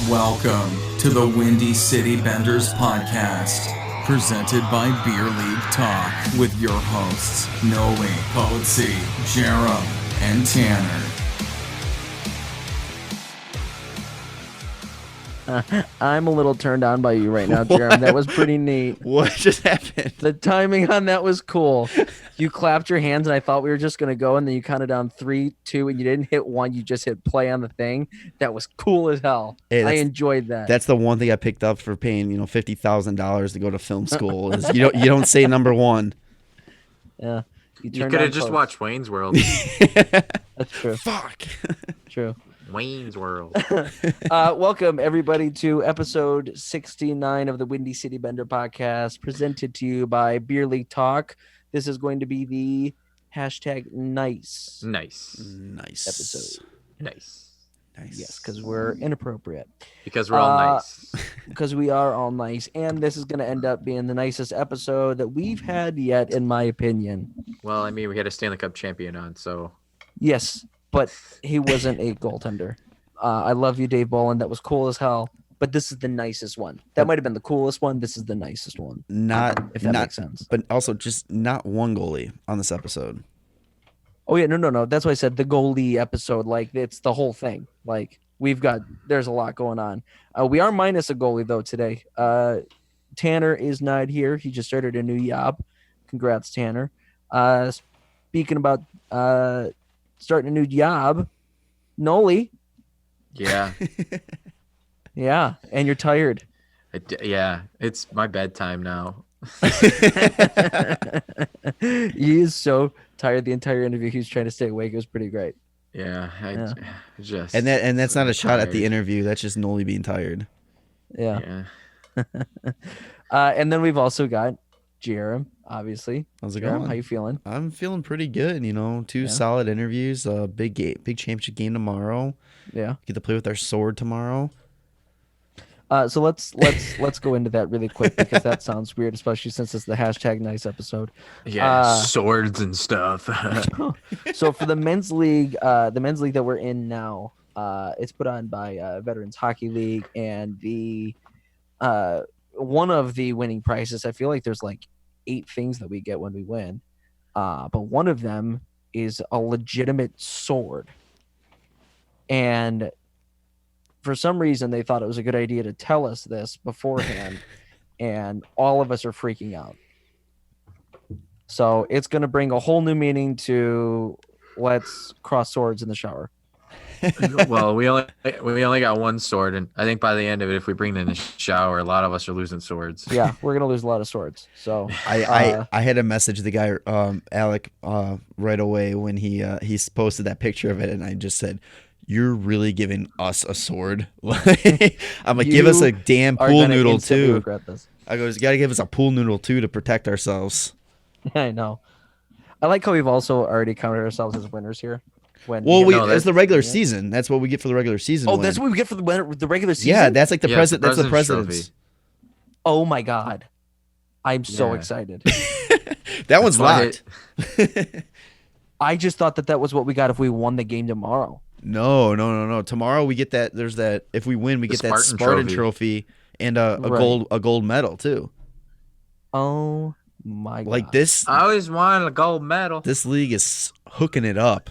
Welcome to the Windy City Benders podcast, presented by Beer League Talk, with your hosts, Noe, Poetzy, Jerem, and Tanner. I'm a little turned on by you right now, Jerem. That was pretty neat. What just happened? The timing on that was cool. You clapped your hands, and I thought we were just going to go, and then you counted down 3, 2, and you didn't hit 1. You just hit play on the thing. That was cool as hell. Hey, I enjoyed that. That's the one thing I picked up for paying, $50,000 to go to film school is you don't say number one. Yeah. You could have just watched Wayne's World. That's true. Fuck. True. Wayne's World. Welcome, everybody, to episode 69 of the Windy City Bender podcast, presented to you by Beer League Talk. This is going to be the hashtag nice episode. Nice. Yes, because we're inappropriate. Because we're all nice. Because we are all nice. And this is going to end up being the nicest episode that we've had yet, in my opinion. Well, I mean, we had a Stanley Cup champion on, so. Yes, but he wasn't a goaltender. I love you, Dave Bolin. That was cool as hell. But this is the nicest one. That might have been the coolest one. This is the nicest one. If that makes sense. But also just not one goalie on this episode. Oh, yeah. No. That's why I said the goalie episode. Like, it's the whole thing. Like, there's a lot going on. We are minus a goalie, though, today. Tanner is not here. He just started a new job. Congrats, Tanner. Speaking about starting a new job, Noli. Yeah. Yeah, and you're tired. Yeah, it's my bedtime now. He is so tired. The entire interview, he was trying to stay awake. It was pretty great. Yeah, just and that's not a shot at the interview. That's just Noli being tired. Yeah. And then we've also got Jerem, obviously. How's it Jerem, going? how you feeling? I'm feeling pretty good. Two solid interviews. Big championship game tomorrow. Yeah, get to play with our sword tomorrow. So let's go into that really quick because that sounds weird, especially since it's the hashtag nice episode. Yeah, swords and stuff. So for the men's league that we're in now, it's put on by Veterans Hockey League, and the one of the winning prizes, I feel like there's like 8 things that we get when we win, but one of them is a legitimate sword, and for some reason, they thought it was a good idea to tell us this beforehand, and all of us are freaking out. So it's going to bring a whole new meaning to let's cross swords in the shower. Well, we only got one sword, and I think by the end of it, if we bring it in the shower, a lot of us are losing swords. Yeah, we're going to lose a lot of swords. So I had to message the guy Alec right away when he posted that picture of it, and I just said, "You're really giving us a sword." I'm like, give us a damn pool noodle too. I go, you got to give us a pool noodle too to protect ourselves. I know. I like how we've also already counted ourselves as winners here. It's the regular season. That's what we get for the regular season. Oh, that's what we get for the regular season. Yeah, that's like the president. That's the president's. Trophy. Oh my god, I'm so excited. That one's locked. I just thought that was what we got if we won the game tomorrow. No. Tomorrow we get that. There's that. If we win, we get that Spartan trophy and a gold medal too. Oh my god! Like this, I always wanted a gold medal. This league is hooking it up.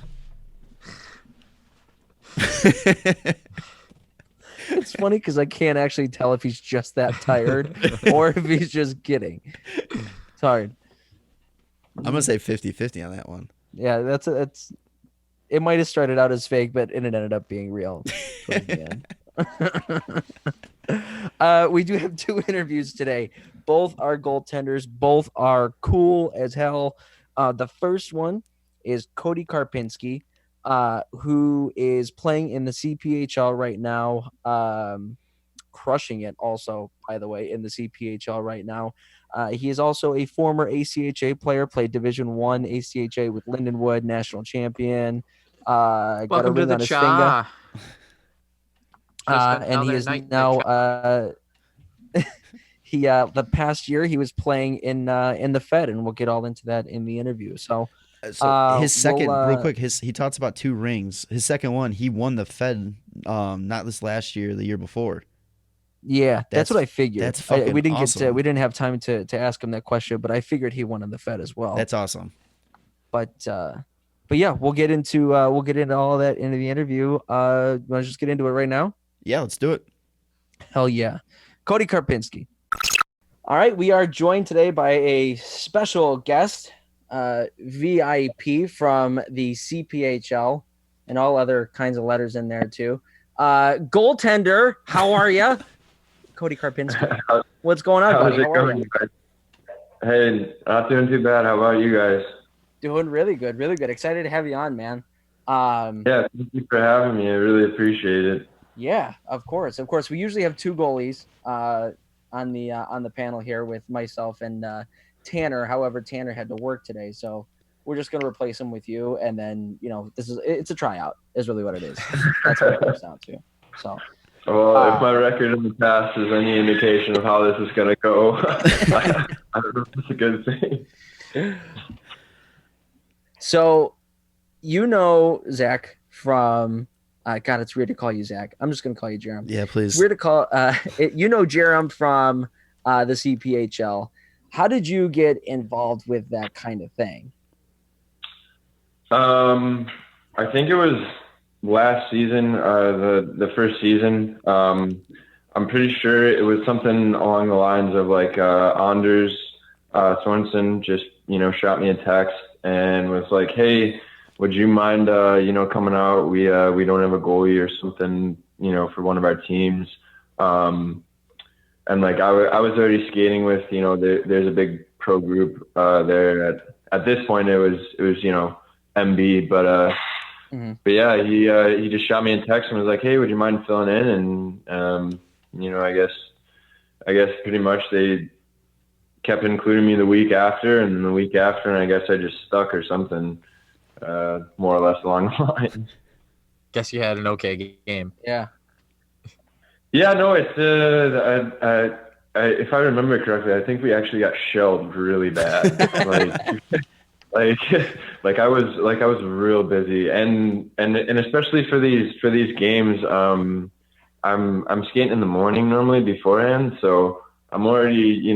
It's funny because I can't actually tell if he's just that tired or if he's just kidding. It's hard. I'm gonna say 50-50 on that one. Yeah, that's it might have started out as fake, but it ended up being real. We do have 2 interviews today. Both are goaltenders. Both are cool as hell. The first one is Cody Karpinski, who is playing in the CPHL right now, crushing it also, by the way, in the CPHL right now. He is also a former ACHA player, played Division I ACHA with Lindenwood, national champion. Welcome to the Cha. And he is now the past year he was playing in the Fed, and we'll get all into that in the interview. So his second, real quick, he talks about 2 rings. His second one, he won the Fed not this last year, the year before. Yeah, that's what I figured. That's fucking we didn't awesome. we didn't have time to ask him that question, but I figured he won in the Fed as well. That's awesome. But yeah, we'll get into all of that into the interview. You want to just get into it right now? Yeah, let's do it. Hell yeah. Cody Karpinski. All right, we are joined today by a special guest, VIP from the CPHL and all other kinds of letters in there too. Goaltender, how are you? Cody Karpinski. What's going on, buddy? How are you? Hey, not doing too bad. How about you guys? Doing really good, really good. Excited to have you on, man. Yeah, thank you for having me. I really appreciate it. Yeah, of course. We usually have two goalies on the panel here with myself and Tanner. However, Tanner had to work today, so we're just going to replace him with you. And then, it's a tryout is really what it is. That's what it comes down to. So, well, if my record in the past is any indication of how this is going to go, I don't know if it's a good thing. So, Zach from God, it's weird to call you Zach. I'm just going to call you Jerem. Yeah, please. It's weird to call Jerem from the CPHL. How did you get involved with that kind of thing? I think it was last season, the first season. I'm pretty sure it was something along the lines of like Anders Sorensen just shot me a text and was like, "Hey, would you mind coming out? We don't have a goalie or something for one of our teams." And like I was already skating with there's a big pro group there at this point it was MB, but yeah, he just shot me a text and was like, "Hey, would you mind filling in?" And I guess pretty much they kept including me the week after, and then the week after, and I guess I just stuck or something, more or less along the line. Guess you had an okay game. Yeah. Yeah, no, it's if I remember correctly, I think we actually got shelled really bad. like I was real busy, and especially for these games, I'm skating in the morning normally beforehand, so I'm already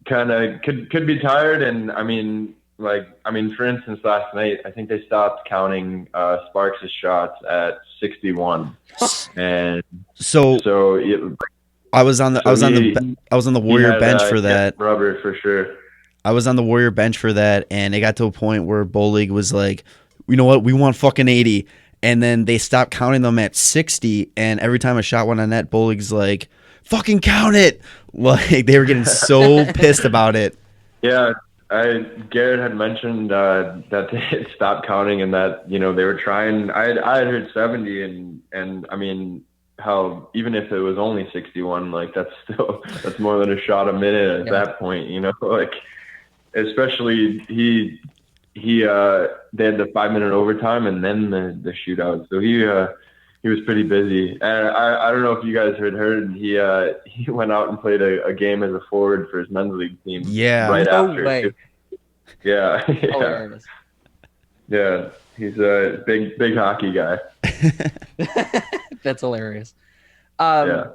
kind of could be tired, and I mean, for instance, last night I think they stopped counting Sparks' shots at 61, and so I was on the Warrior bench for that. Rubber for sure. I was on the Warrior bench for that, and it got to a point where Bowl League was like, "You know what? We want fucking 80," and then they stopped counting them at 60. And every time a shot went on net, Bowl League's like, "Fucking count it!" Like they were getting so pissed about it. Yeah. Garrett had mentioned that they had stopped counting and that they were trying. I had heard 70, and I mean, how even if it was only 61, like that's more than a shot a minute at that point, like especially they had the 5-minute overtime and then the shootout, so he was pretty busy. And I don't know if you guys had heard, he went out and played a game as a forward for his men's league team. Yeah. Right No after. way. Yeah. Hilarious. Yeah. He's a big hockey guy. That's hilarious. Yeah.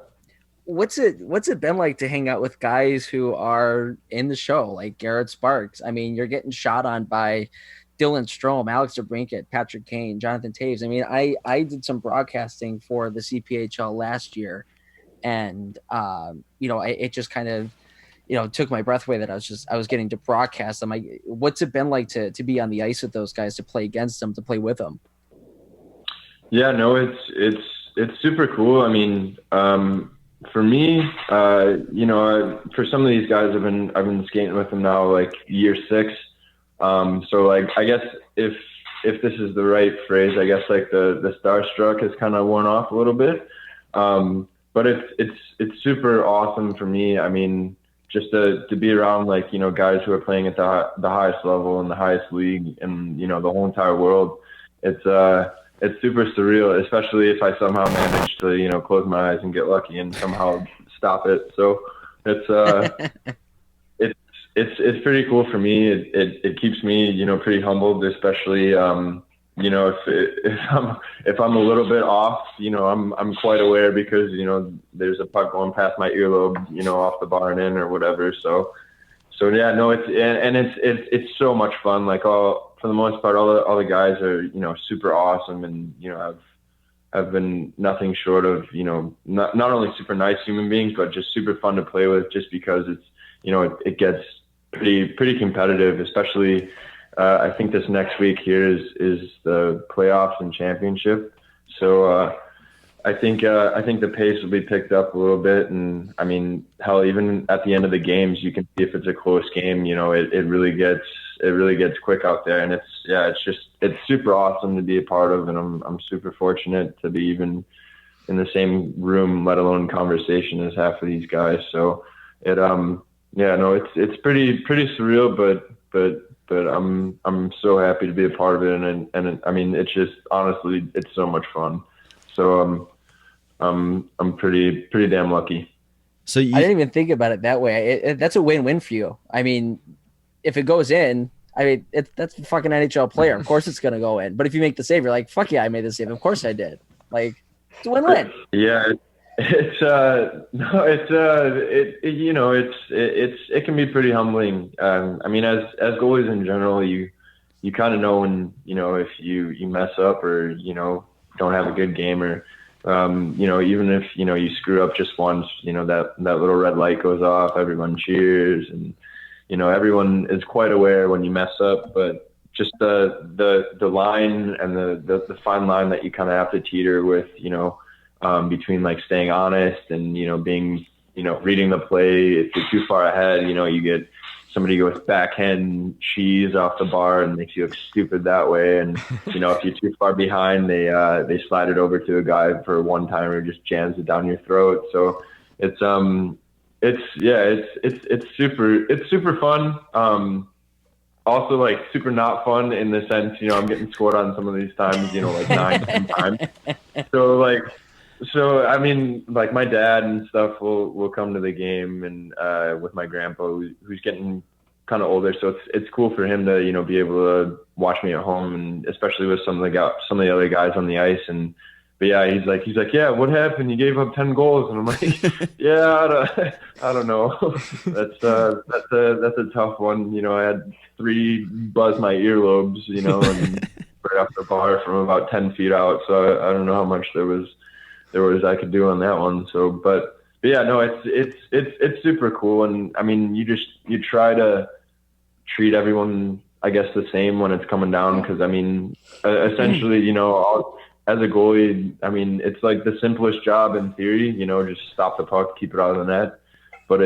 What's it been like to hang out with guys who are in the show, like Garrett Sparks? I mean, you're getting shot on by Dylan Strome, Alex DeBrincat, Patrick Kane, Jonathan Taves. I mean, I did some broadcasting for the CPHL last year, and it just kind of took my breath away that I was getting to broadcast them. What's it been like to be on the ice with those guys, to play against them, to play with them? Yeah, no, it's super cool. I mean, for me, for some of these guys, I've been skating with them now like year 6. So like, I guess if this is the right phrase, I guess like the starstruck has kind of worn off a little bit. But it's super awesome for me. I mean, just to be around like, guys who are playing at the highest level in the highest league in, the whole entire world. It's super surreal, especially if I somehow manage to, close my eyes and get lucky and somehow stop it. So it's pretty cool for me. It keeps me, pretty humbled, especially, if I'm a little bit off, I'm quite aware because there's a puck going past my earlobe, off the bar and in or whatever. So yeah, no, it's so much fun. Like for the most part, all the guys are super awesome, and have been nothing short of not only super nice human beings, but just super fun to play with. Just because it's it gets pretty competitive, especially. I think this next week here is the playoffs and championship. So I think the pace will be picked up a little bit, and I mean, hell, even at the end of the games, you can see if it's a close game. It really gets quick out there, and it's super awesome to be a part of, and I'm super fortunate to be even in the same room, let alone conversation as half of these guys. So it's pretty surreal, but I'm so happy to be a part of it, and I mean, it's just honestly, it's so much fun. So I'm pretty damn lucky. So I didn't even think about it that way. That's a win-win for you. I mean, if it goes in, I mean, that's a fucking NHL player. Of course it's gonna go in. But if you make the save, you're like, fuck yeah, I made the save. Of course I did. Like, it's a win-win. Yeah. It can be pretty humbling. I mean, as goalies in general, you kind of know when, if you mess up or, don't have a good game, or, even if, you screw up just once, that little red light goes off, everyone cheers, and, everyone is quite aware when you mess up, but just the line and the fine line that you kind of have to teeter with, between like staying honest and, being, reading the play. If you're too far ahead, you get somebody goes backhand cheese off the bar and makes you look stupid that way. And, if you're too far behind, they slide it over to a guy for a one timer, just jams it down your throat. So it's super fun. Also like super not fun in the sense, I'm getting scored on some of these times, like 9 times. So, I mean, like my dad and stuff will come to the game, and with my grandpa who's getting kind of older. So it's cool for him to, be able to watch me at home, and especially with some of the other guys on the ice. But yeah, he's like, yeah, what happened? You gave up 10 goals. And I'm like, yeah, I don't know. That's a tough one. I had 3 buzz my earlobes, and right off the bar from about 10 feet out. So I don't know how much there was I could do on that one. So, but yeah, no, it's super cool. And I mean, you try to treat everyone, I guess, the same when it's coming down. Cause I mean, essentially, as a goalie, I mean, it's like the simplest job in theory, just stop the puck, keep it out of the net. But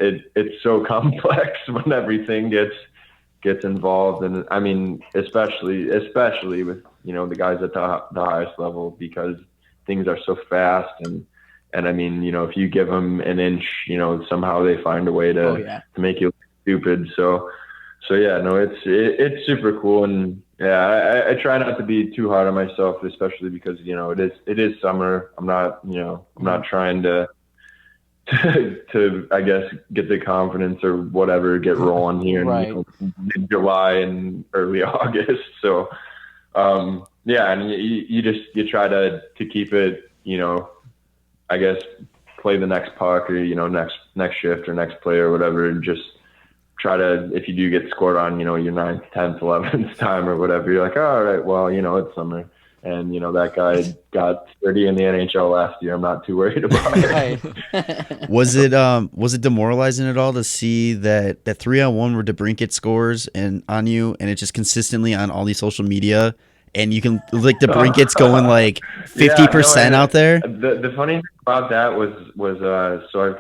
it's so complex when everything gets involved. And I mean, especially with, the guys at the highest level, because things are so fast, and I mean, if you give them an inch, somehow they find a way to make you look stupid. So yeah, no, it's super cool, and yeah, I try not to be too hard on myself, especially because it is summer. I'm not I'm not trying to I guess get the confidence or whatever get rolling here in mid-July and early August. So yeah, and you try to keep it, I guess play the next puck or, next shift or next play or whatever, and just try to, if you do get scored on, your 9th, 10th, 11th time or whatever, you're like, oh, all right, well, it's summer. And, that guy got 30 in the NHL last year. I'm not too worried about it. Was it demoralizing at all to see that 3-on-1 where DeBrincat scores and on you, and it's just consistently on all these social media, and you can like DeBrincat's going like 50% out there? The funny thing about that was so I've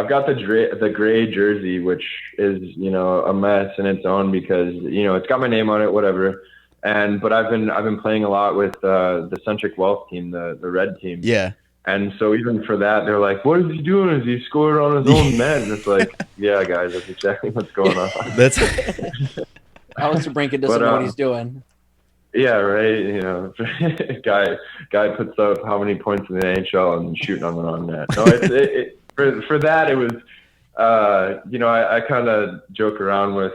got the gray jersey, which is, a mess in its own because, it's got my name on it, whatever. But I've been playing a lot with the Centric Wealth team, the red team. Yeah. And so even for that, they're like, what is he doing? Is he scored on his own net? And it's like, yeah, guys, that's exactly what's going on. That's Alex DeBrincat doesn't know what he's doing. Yeah, right. Guy puts up how many points in the NHL and shooting on the wrong net. No, for that, it was, I kind of joke around with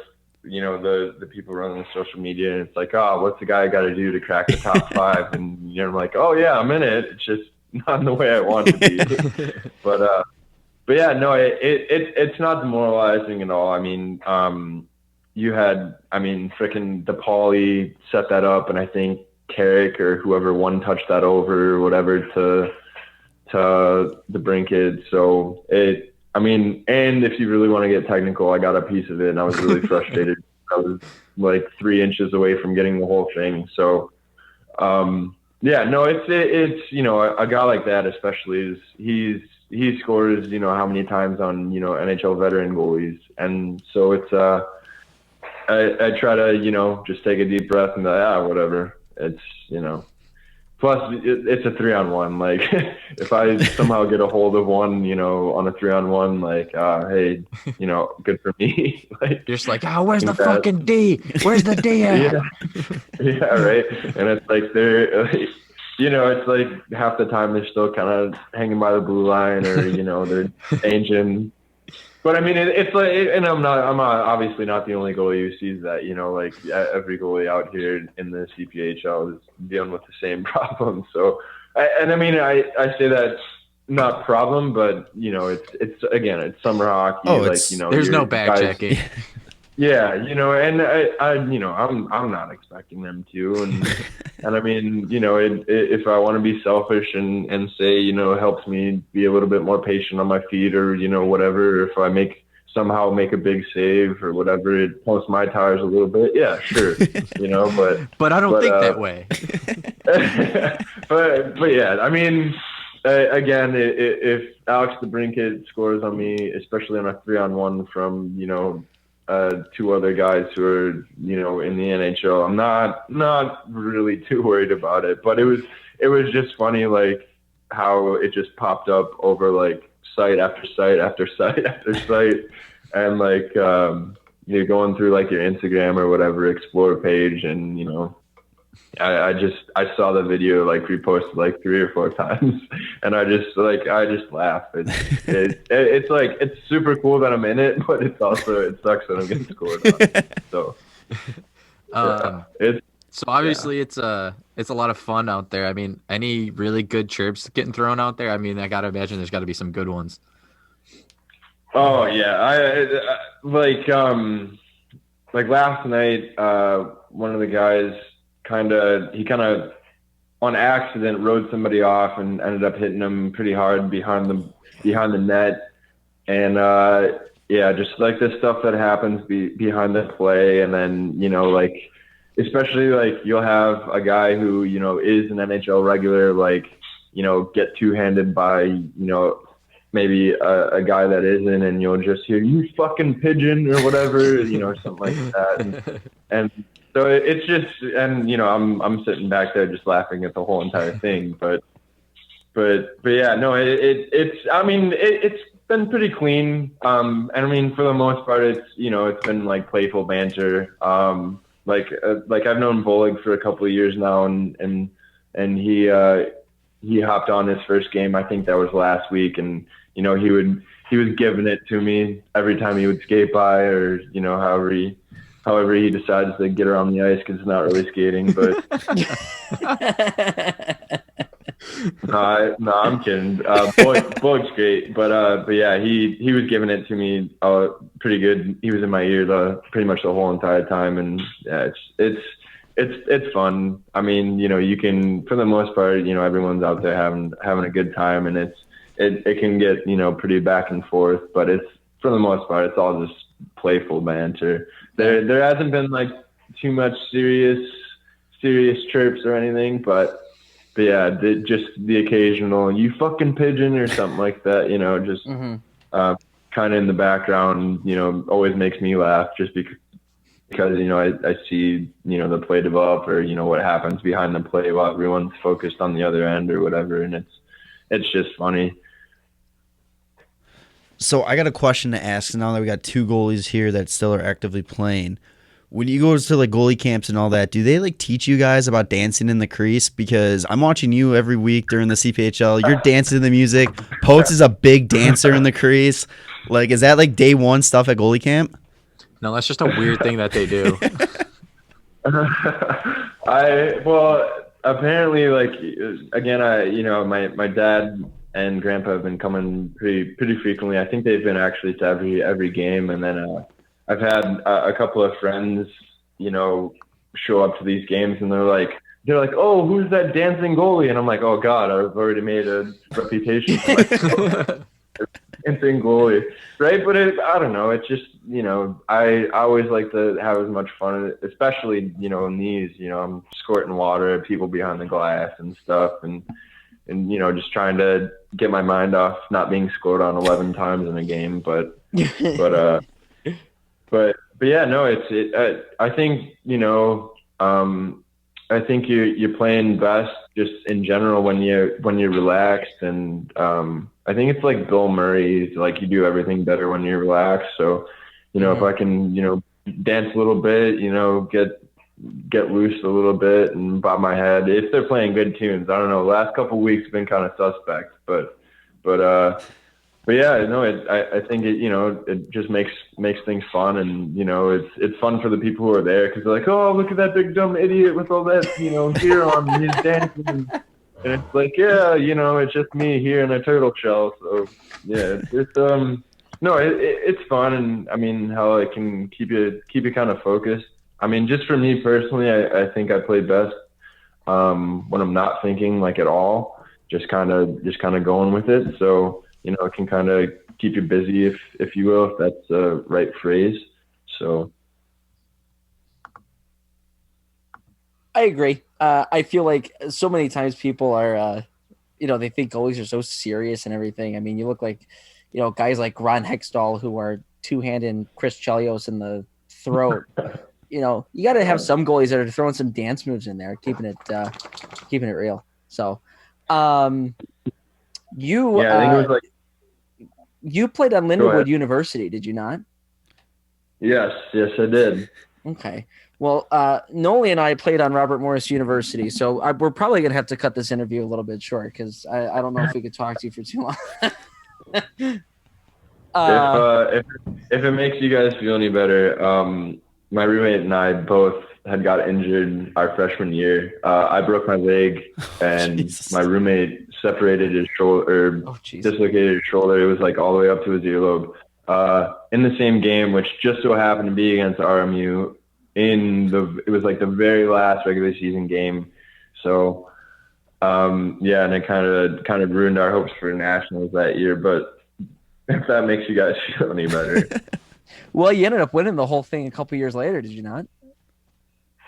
the people running the social media, and it's like, oh, what's the guy got to do to crack the top 5? And I'm like, oh yeah, I'm in it. It's just not in the way I want to be. But yeah, no, it's not demoralizing at all. I mean, freaking DePauli set that up, and I think Carrick or whoever one touched that over or whatever to the Brinkhead. So and if you really want to get technical, I got a piece of it, and I was really frustrated. I was like 3 inches away from getting the whole thing. So, yeah, no, it's a guy like that, especially, is he scores, how many times on, NHL veteran goalies. And so it's, I try to, just take a deep breath and be like, whatever. It's, plus it's a 3-on-1. Like if I somehow get a hold of one, on a 3-on-1, like, hey, good for me. Like, you're just like, where's the fucking D? Where's the D at? Yeah, right. And it's like it's like half the time they're still kind of hanging by the blue line, or they're changing. But I mean, it's like, and I'm obviously not the only goalie who sees that. Like every goalie out here in the CPHL is dealing with the same problem. So, I say that's not problem, but it's again, it's summer hockey. Oh, there's no back checking. Yeah, and I'm not expecting them to, and I mean, if I want to be selfish and say, it helps me be a little bit more patient on my feet, or whatever, if I somehow make a big save or whatever, it pumps my tires a little bit. Yeah, sure, but I don't think that way. but yeah, I mean, again, if Alex DeBrincat scores on me, especially on a 3-on-1 from 2 other guys who are in the NHL, I'm not really too worried about it. But it was just funny, like how it just popped up over like site after site after site after site, and like you're going through like your Instagram or whatever Explore page, and I saw the video like reposted like 3 or 4 times, and I just laugh. It's like, it's super cool that I'm in it, but it sucks that I'm getting scored on. So so obviously it's a lot of fun out there. I mean, any really good chirps getting thrown out there? I mean, I gotta imagine there's got to be some good ones. Oh yeah, like last night, one of the guys kind of on accident rode somebody off and ended up hitting him pretty hard behind the net. And just like this stuff that happens behind the play. And then, like, especially like you'll have a guy who, is an NHL regular, like, get two-handed by, maybe a guy that isn't, and you'll just hear, "You fucking pigeon," or whatever, something like that. And so it's just, and I'm sitting back there just laughing at the whole entire thing. But yeah, no, it's been pretty clean. And I mean, for the most part, it's been like playful banter. Like I've known Bolig for a couple of years now, and he hopped on his first game. I think that was last week, and he was giving it to me every time he would skate by, or however he decides to get around the ice, because it's not really skating. But no, I'm kidding. Bolig's great, but yeah, he was giving it to me pretty good. He was in my ear pretty much the whole entire time, and yeah, it's fun. I mean, you can, for the most part, everyone's out there having a good time, and it can get pretty back and forth, but it's, for the most part, it's all just playful banter. There hasn't been like too much serious chirps or anything, but yeah, just the occasional "you fucking pigeon" or something like that, just kind of in the background, always makes me laugh, just because I see the play develop, or what happens behind the play while everyone's focused on the other end or whatever, and it's just funny. So I got a question to ask now that we got 2 goalies here that still are actively playing. When you go to like goalie camps and all that, do they like teach you guys about dancing in the crease? Because I'm watching you every week during the CPHL. You're dancing to the music. Poetz is a big dancer in the crease. Like, is that like day one stuff at goalie camp? No, that's just a weird thing that they do. Apparently, like, again, my dad and grandpa have been coming pretty frequently. I think they've been actually to every game, and then I've had a couple of friends, show up to these games, and they're like, oh, who's that dancing goalie? And I'm like, oh God, I've already made a reputation for myself. Dancing goalie, right? But I don't know. It's just, I always like to have as much fun, especially, in these, I'm squirting water at people behind the glass and stuff, and just trying to get my mind off not being scored on 11 times in a game. But yeah, no, I think, I think you're playing best just in general when you're relaxed, and I think it's like Bill Murray, like you do everything better when you're relaxed. So, if I can, dance a little bit, get loose a little bit and bob my head if they're playing good tunes. I don't know. The last couple of weeks have been kind of suspect, but yeah, no, I think it just makes things fun, and it's fun for the people who are there because they're like, oh, look at that big dumb idiot with all that gear on, he's dancing, and it's like, yeah, it's just me here in a turtle shell. So yeah, it's fun, and I mean, how it can keep you kind of focused. I mean, just for me personally, I think I play best when I'm not thinking like at all, just kind of going with it. So it can kind of keep you busy, if you will, if that's the right phrase. So I agree. I feel like so many times people are, they think goalies are so serious and everything. I mean, you look like, guys like Ron Hextall who are two-handing Chris Chelios in the throat. You got to have some goalies that are throwing some dance moves in there, keeping it real. So, I think it was like, you played on Lindenwood University, did you not? Yes, I did. Okay. Well, Noli and I played on Robert Morris University, so we're probably going to have to cut this interview a little bit short because I don't know if we could talk to you for too long. If it makes you guys feel any better, my roommate and I both had got injured our freshman year. I broke my leg, and my roommate separated his shoulder, dislocated his shoulder. It was like all the way up to his earlobe. In the same game, which just so happened to be against RMU, it was like the very last regular season game. So, yeah, and it kind of ruined our hopes for nationals that year. But if that makes you guys feel any better. Well, you ended up winning the whole thing a couple years later, did you not?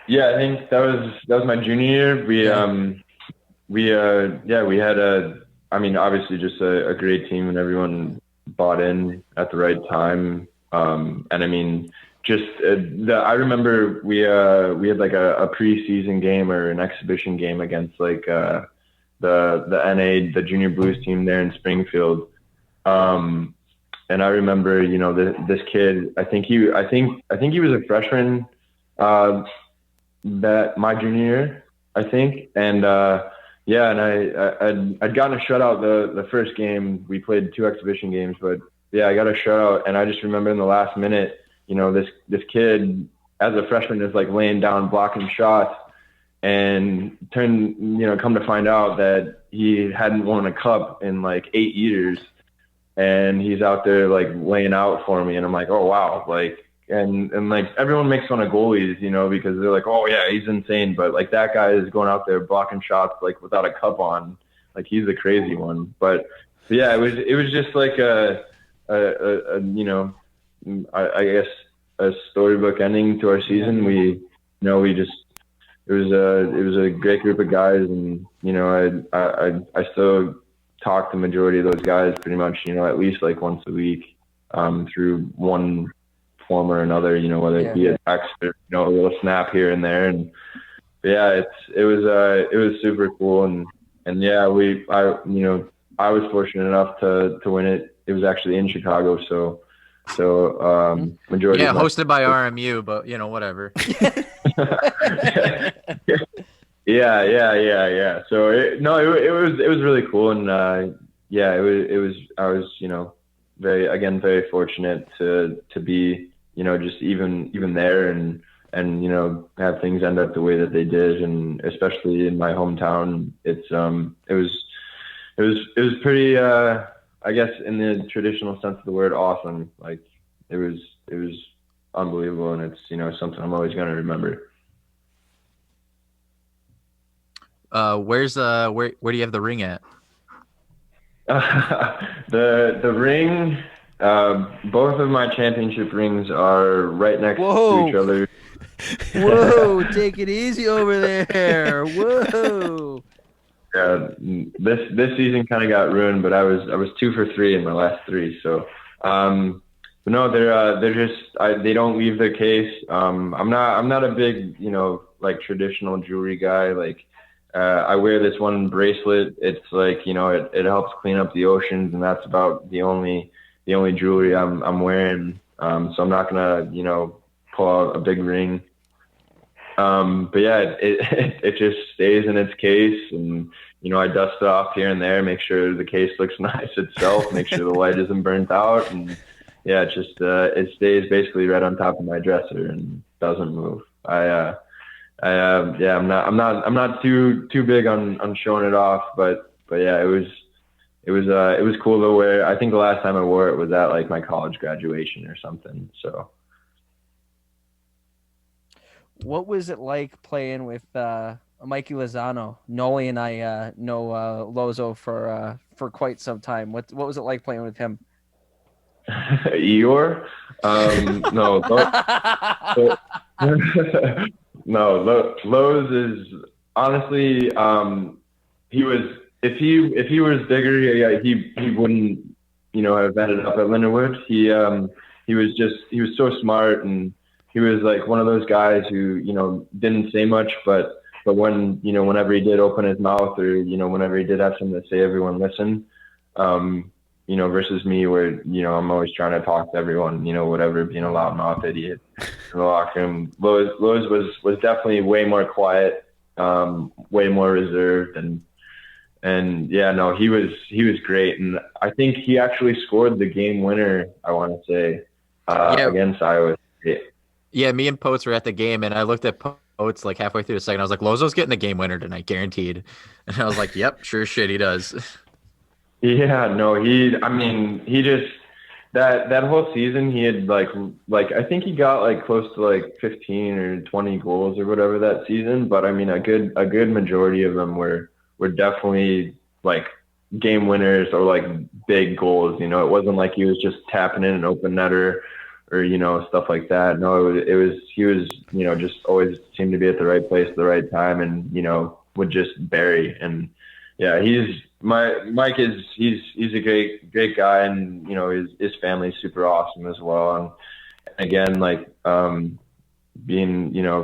Yeah, I think that was my junior year. We had obviously just a great team, and everyone bought in at the right time. And I mean, just I remember we had like a preseason game or an exhibition game against like the the Junior Blues team there in Springfield. And I remember, this kid, I think he was a freshman that my junior year, I think. And and I'd gotten a shutout the first game. We played 2 exhibition games, but yeah, I got a shutout, and I just remember in the last minute, this kid as a freshman is like laying down blocking shots, and come to find out that he hadn't won a cup in like 8 years. And he's out there like laying out for me, and I'm like, oh wow, like, and like everyone makes fun of goalies, because they're like, oh yeah, he's insane, but like that guy is going out there blocking shots like without a cup on, like he's the crazy one. But yeah, it was just like I guess a storybook ending to our season. It was a great group of guys, and I still talk to the majority of those guys pretty much, at least like once a week, through one form or another, whether it be a text or, a little snap here and there. And yeah, it was super cool. And yeah, I was fortunate enough to win it. It was actually in Chicago. So majority. Yeah. Hosted by RMU, but whatever. Yeah. So it was really cool, and I was very fortunate to be just even there and have things end up the way that they did, and especially in my hometown, it was pretty, I guess in the traditional sense of the word, awesome. Like it was unbelievable, and it's something I'm always going to remember. Where do you have the ring at? The ring, both of my championship rings are right next to each other. Whoa, take it easy over there. Whoa. Yeah, this season kind of got ruined, but I was 2 for 3 in my last 3. So, but no, they're just they don't leave the case. I'm not a big like traditional jewelry guy. Like I wear this one bracelet. It's like it helps clean up the oceans, and that's about the only jewelry I'm wearing. So I'm not gonna pull out a big ring. But yeah, it just stays in its case, and I dust it off here and there, make sure the case looks nice itself, make sure the light isn't burnt out, and yeah, it just it stays basically right on top of my dresser and doesn't move. I'm not too big on showing it off, but yeah, it was cool to wear. I think the last time I wore it was at like my college graduation or something. So. What was it like playing with Mikey Lozano? Noli and I know Lozo for quite some time. What was it like playing with him? Eeyore? No. No, Lowe's is honestly, he was, if he was bigger, he wouldn't, have ended up at Lindenwood. He was so smart, and he was like one of those guys who, didn't say much, but when, whenever he did open his mouth, or, whenever he did have something to say, everyone listened. Versus me, where, I'm always trying to talk to everyone, whatever, being a loudmouth idiot in the locker room. Lowe's was definitely way more quiet, way more reserved, and yeah, no, he was great. And I think he actually scored the game winner, I want to say, against Iowa State. Yeah, me and Poets were at the game, and I looked at Poets like halfway through the second. I was like, Lozo's getting the game winner tonight, guaranteed. And I was like, yep, sure shit, he does. Yeah, no, he just that whole season he had like I think he got like close to like 15 or 20 goals or whatever that season, but I mean a good majority of them were definitely like game winners or like big goals. It wasn't like he was just tapping in an open netter or stuff like that. No, he was just always seemed to be at the right place at the right time, and would just bury. And yeah, Mike is he's a great guy, and his family's super awesome as well. And again, like being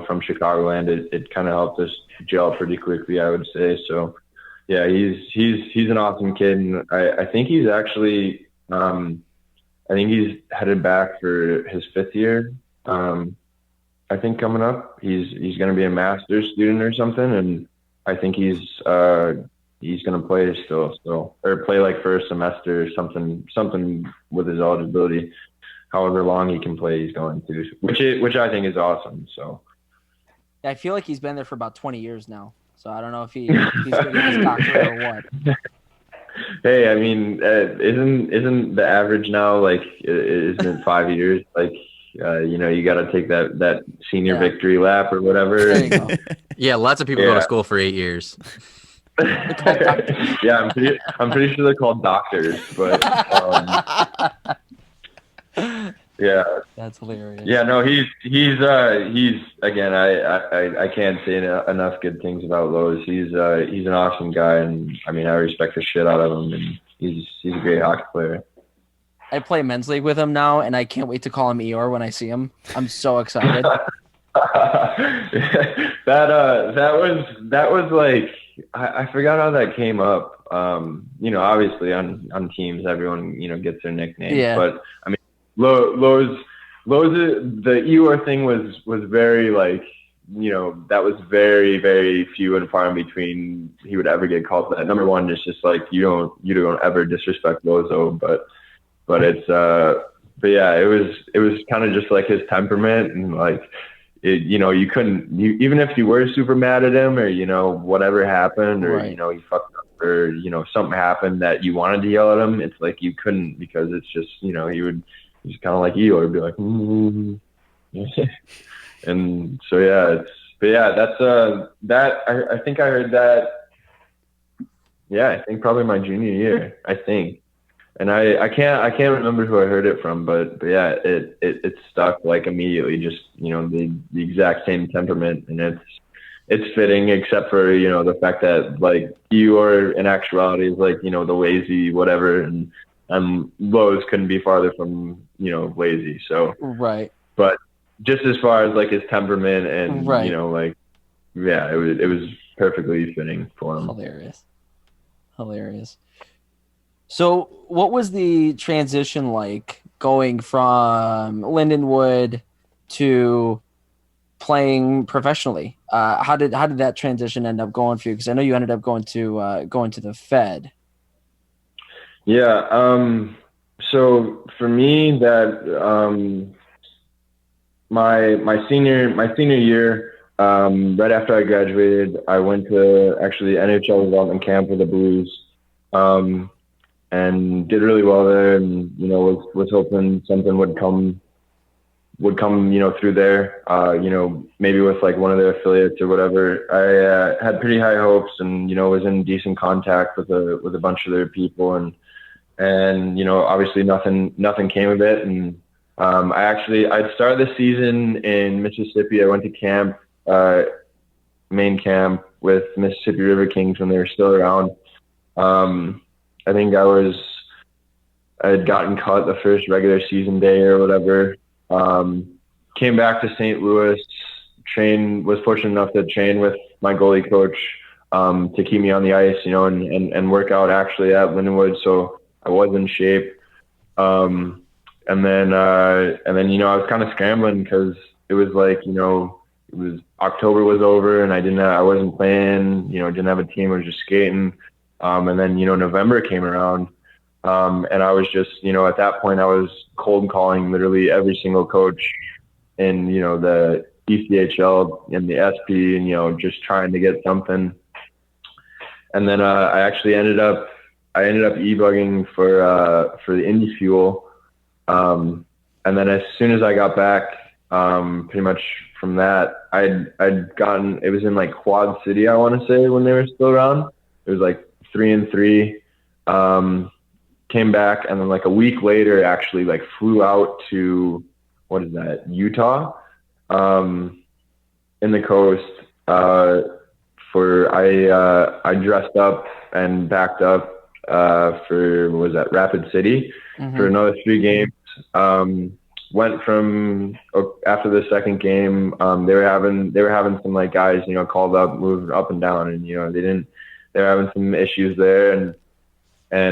from Chicagoland, it kind of helped us gel pretty quickly, I would say. So yeah, he's an awesome kid, and I think he's actually I think he's headed back for his 5th year. I think coming up, he's going to be a master's student or something, and I think he's going to play still, or play like for a semester or something with his eligibility. However long he can play, he's going to, which I think is awesome. So I feel like he's been there for about 20 years now. So I don't know if he's getting his doctorate or what. Hey, I mean, isn't the average now like isn't it 5 years? Like, you got to take that senior victory lap or whatever. There you go. Yeah, lots of people go to school for 8 years. Yeah, I'm pretty sure they're called doctors, but yeah, that's hilarious. Yeah, no, he's again, I can't say enough good things about Lowe's. He's an awesome guy, and I mean I respect the shit out of him, and he's a great hockey player. I play men's league with him now, and I can't wait to call him Eeyore when I see him. I'm so excited. that was like I forgot how that came up. Obviously on teams everyone gets their nickname, but I mean Lowe's the Eeyore thing was very like that was very, very few and far in between he would ever get called that. Number one, it's just like you don't ever disrespect Lozo, but it's yeah, it was kind of just like his temperament, and like you couldn't, even if you were super mad at him, or whatever happened, or Right. he fucked up, or something happened that you wanted to yell at him, it's like you couldn't, because it's just he's kind of like you, or be like and so yeah, that's that I think I heard that, yeah, I think probably my junior year, I think. And I can't remember who I heard it from, but yeah, it stuck like immediately. Just the exact same temperament, and it's fitting, except for the fact that like you are in actuality is like the lazy whatever, and Lowe's couldn't be farther from lazy. So Right. but just as far as like his temperament and Right. like yeah, it was perfectly fitting for him. Hilarious. So what was the transition like going from Lindenwood to playing professionally? How did that transition end up going for you? Because I know you ended up going to the Fed. Yeah. So for me, that my senior year, right after I graduated, I went to actually NHL development camp with the Blues, and did really well there, and was hoping something would come through there, maybe with like one of their affiliates or whatever. I had pretty high hopes, and was in decent contact with a bunch of their people, and obviously nothing came of it. And I'd started the season in Mississippi. I went to camp, main camp with Mississippi River Kings when they were still around. I think I had gotten cut the first regular season day or whatever. Came back to St. Louis, was fortunate enough to train with my goalie coach, to keep me on the ice, and work out actually at Lindenwood. So I was in shape. And then I was kind of scrambling, because it was like, it was October was over, and I wasn't playing, didn't have a team, I was just skating. And then, November came around, and I was just, at that point I was cold calling literally every single coach in, the CPHL and the SP, and, just trying to get something. And then, I actually ended up e-bugging for the Indy Fuel. And then as soon as I got back, pretty much from that, I'd gotten, it was in like Quad City, I want to say, when they were still around. It was like 3-3, came back, and then like a week later actually like flew out to, what is that, Utah, in the coast, I dressed up and backed up for, what was that, Rapid City, for another 3 games. Went from, after the second game, they were having some like guys, called up, moving up and down, and they were having some issues there, and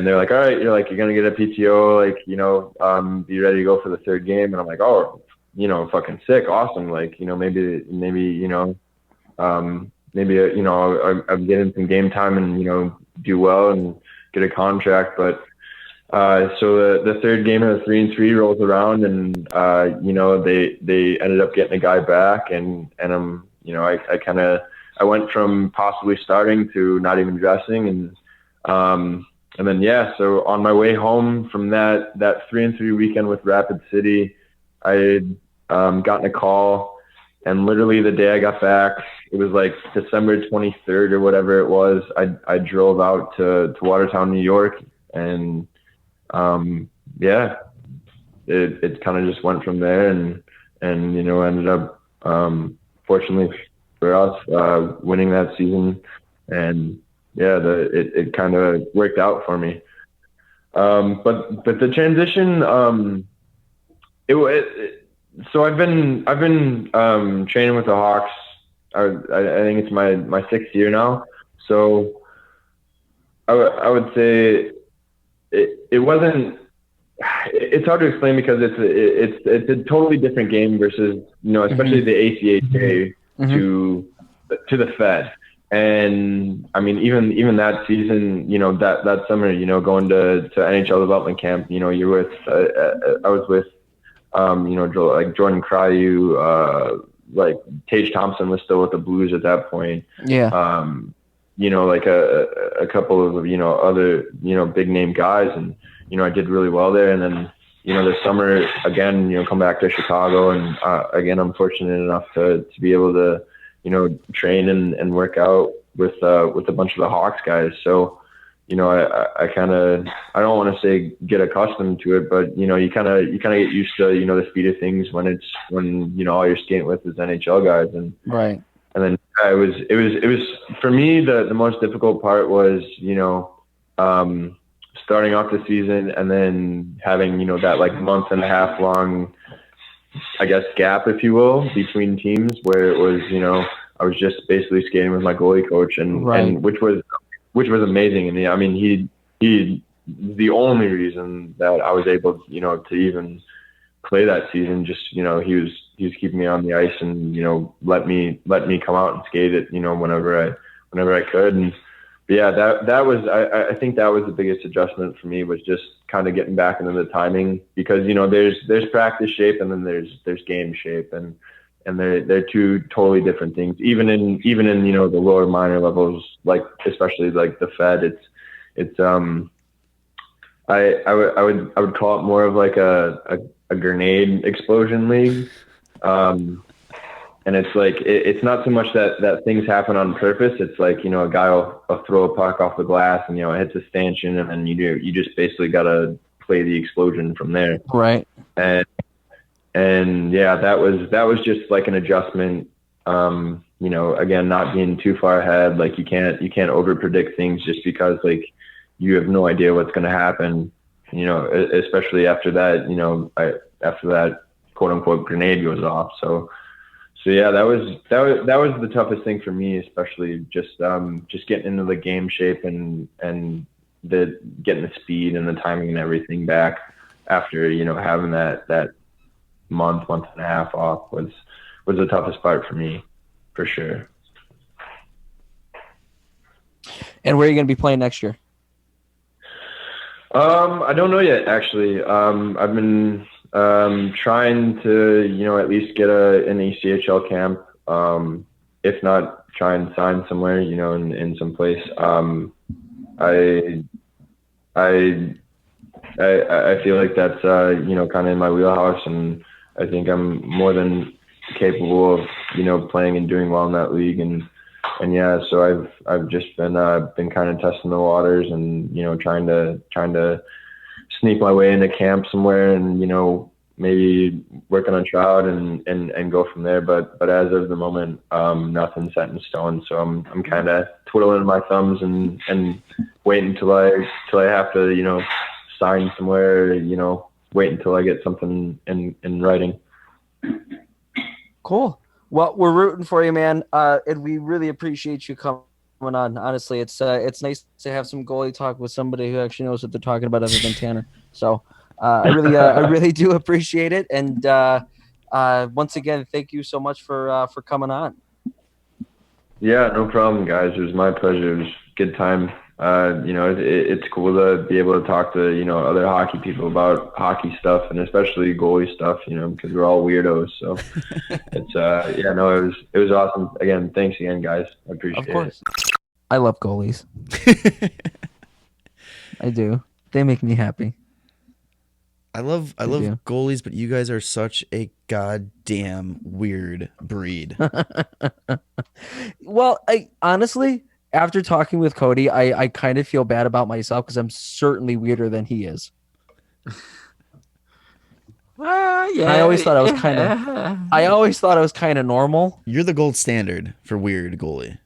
they're like, all right, you're going to get a PTO, like, be ready to go for the 3rd game. And I'm like, oh, fucking sick. Awesome. Like, maybe, I'm getting some game time and, do well and get a contract. But, so the 3rd game of the 3-3 rolls around, and, they ended up getting a guy back, and I'm, I went from possibly starting to not even dressing. And then, yeah, so on my way home from that 3-3 weekend with Rapid City, I had gotten a call, and literally the day I got back, it was like December 23rd or whatever it was, I drove out to Watertown, New York, and yeah, it kind of just went from there, and ended up, fortunately for us, winning that season, and yeah, it kind of worked out for me. But the transition, so I've been training with the Hawks. I think it's my 6th year now. So I would say it wasn't. It's hard to explain, because it's a totally different game versus, especially the ACHA to the Fed. And I mean, even that season, that summer, going to NHL development camp, you're with, I was with like Jordan Cryu, like Tage Thompson was still with the Blues at that point. Yeah. Like a couple of, other, big name guys. And, I did really well there. And then, this summer again, come back to Chicago. And, again, I'm fortunate enough to be able to, train and work out with a bunch of the Hawks guys. So, I kind of, I don't want to say get accustomed to it, but, you kind of get used to, the speed of things when all you're skating with is NHL guys. And, Right. And then it was for me, the most difficult part was, starting off the season and then having, that like month and a half long, I guess, gap, if you will, between teams where it was, I was just basically skating with my goalie coach and which was amazing. And I mean, he the only reason that I was able, to even play that season, just, he was keeping me on the ice and, let me come out and skate it, whenever I could. And yeah, that was, I think that was the biggest adjustment for me, was just kind of getting back into the timing, because, there's practice shape and then there's game shape, and they're two totally different things. Even in the lower minor levels, like especially like the Fed, it's I would call it more of like a grenade explosion league. And it's like, it's not so much that things happen on purpose. It's like, a guy will throw a puck off the glass and, it hits a stanchion, and then you just basically got to play the explosion from there. Right. And yeah, that was just like an adjustment. Again, not being too far ahead. Like you can't over predict things just because like you have no idea what's going to happen, especially after that, after that quote unquote grenade goes off. So yeah, that was the toughest thing for me, especially just getting into the game shape and getting the speed and the timing and everything back after, having that month and a half off was the toughest part for me, for sure. And where are you going to be playing next year? I don't know yet, actually. I've been trying to, at least get an ECHL camp. If not, try and sign somewhere, in some place. I feel like that's, kind of in my wheelhouse, and I think I'm more than capable of, playing and doing well in that league. And yeah, so I've just been kind of testing the waters and, trying to sneak my way into camp somewhere and, maybe working on tryout and go from there. But as of the moment, nothing's set in stone. So I'm kind of twiddling my thumbs and waiting until I have to, sign somewhere, wait until I get something in writing. Cool. Well, we're rooting for you, man. And we really appreciate you coming on. Honestly, it's nice to have some goalie talk with somebody who actually knows what they're talking about other than Tanner. So I really do appreciate it. And once again, thank you so much for coming on. Yeah, no problem, guys. It was my pleasure. It was a good time. It's cool to be able to talk to, other hockey people about hockey stuff, and especially goalie stuff, because we're all weirdos. So it's, it was awesome. Again, thanks again, guys. I appreciate it. Of course. I love goalies. I do. They make me happy. I love goalies, but you guys are such a goddamn weird breed. Well, I honestly, after talking with Cody, I kind of feel bad about myself because I'm certainly weirder than he is. Yeah. I always thought I was kind of normal. You're the gold standard for weird goalie.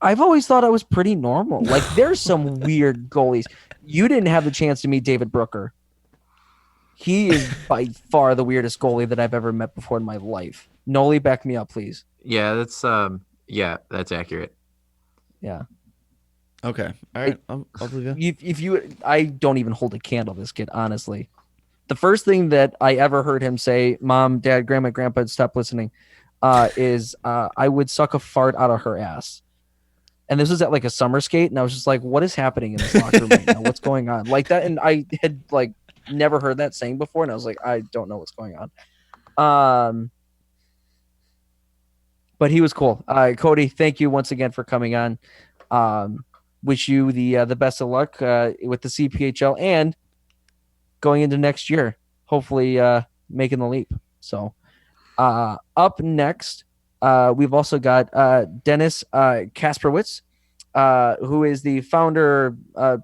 I've always thought I was pretty normal. Like, there's some weird goalies. You didn't have the chance to meet David Brooker. He is by far the weirdest goalie that I've ever met before in my life. Noli, back me up, please. Yeah, that's accurate. Yeah. Okay. All right. I'll believe you. I don't even hold a candle to this kid, honestly. The first thing that I ever heard him say, Mom, Dad, Grandma, Grandpa, stop listening, is I would suck a fart out of her ass. And this was at like a summer skate, and I was just like, what is happening in this locker room right now? What's going on? Like that, and I had like never heard that saying before, and I was like, I don't know what's going on. But he was cool. Cody, thank you once again for coming on. Wish you the best of luck with the CPHL and going into next year, hopefully making the leap. So up next, we've also got Dennis Kasprowicz, who is the founder,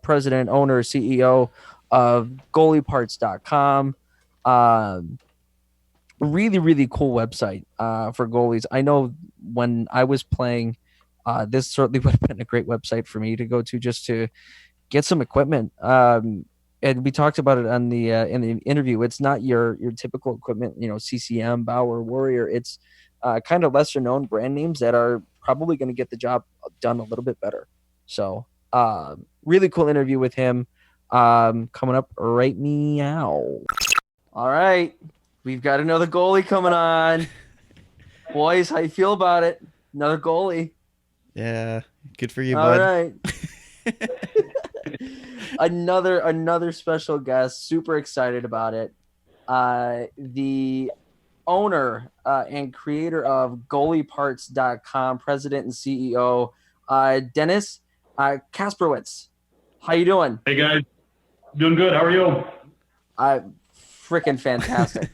president, owner, CEO of GoalieParts.com. Really, really cool website for goalies. I know when I was playing, this certainly would have been a great website for me to go to just to get some equipment. And we talked about it on the in the interview. It's not your typical equipment, CCM, Bauer, Warrior. It's kind of lesser known brand names that are probably going to get the job done a little bit better. So really cool interview with him coming up right meow. All right, we've got another goalie coming on. Boys, how you feel about it? Another goalie. Yeah, good for you, All bud. right. Another special guest. Super excited about it. The owner and creator of GoalieParts.com, president and CEO, Dennis Kasprowicz. How you doing? Hey guys, doing good. How are you? Freaking fantastic.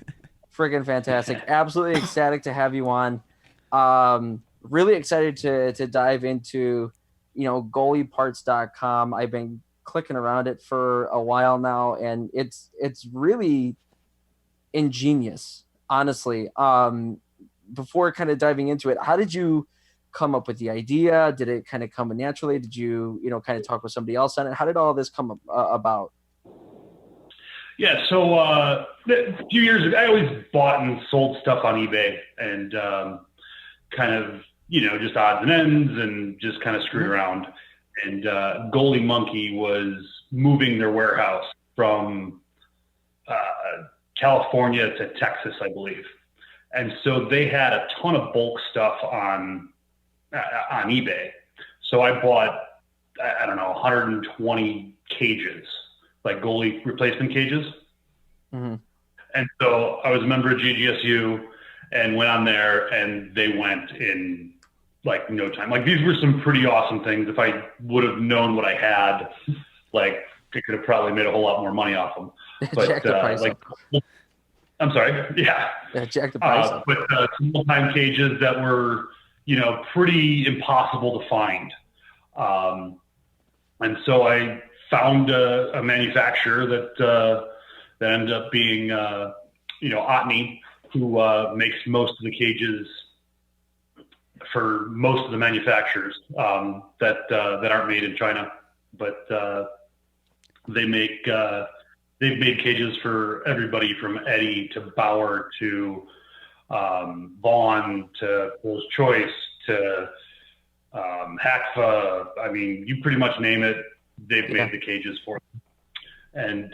Freaking fantastic. Absolutely ecstatic to have you on. Really excited to dive into, goalieparts.com. I've been clicking around it for a while now, and it's really ingenious, honestly. Before kind of diving into it, how did you come up with the idea? Did it kind of come naturally? Did you, kind of talk with somebody else on it? How did all this come about? Yeah, so a few years ago, I always bought and sold stuff on eBay and kind of, just odds and ends and just kind of screwed around. And Goalie Monkey was moving their warehouse from California to Texas, I believe. And so they had a ton of bulk stuff on eBay. So I bought, 120 cages, like goalie replacement cages. Mm-hmm. And so I was a member of GGSU and went on there, and they went in like no time. Like, these were some pretty awesome things. If I would have known what I had, like, I could have probably made a whole lot more money off them. But Jack the price up. I'm sorry. Yeah. Jack the price up. But small-time cages that were, pretty impossible to find. And so I found a manufacturer that ended up being, Otney, who makes most of the cages for most of the manufacturers that aren't made in China. But they've made cages for everybody from Eddie to Bauer to Vaughn to Paul's Choice to Hackfa. I mean, you pretty much name it, they've made the cages for them. And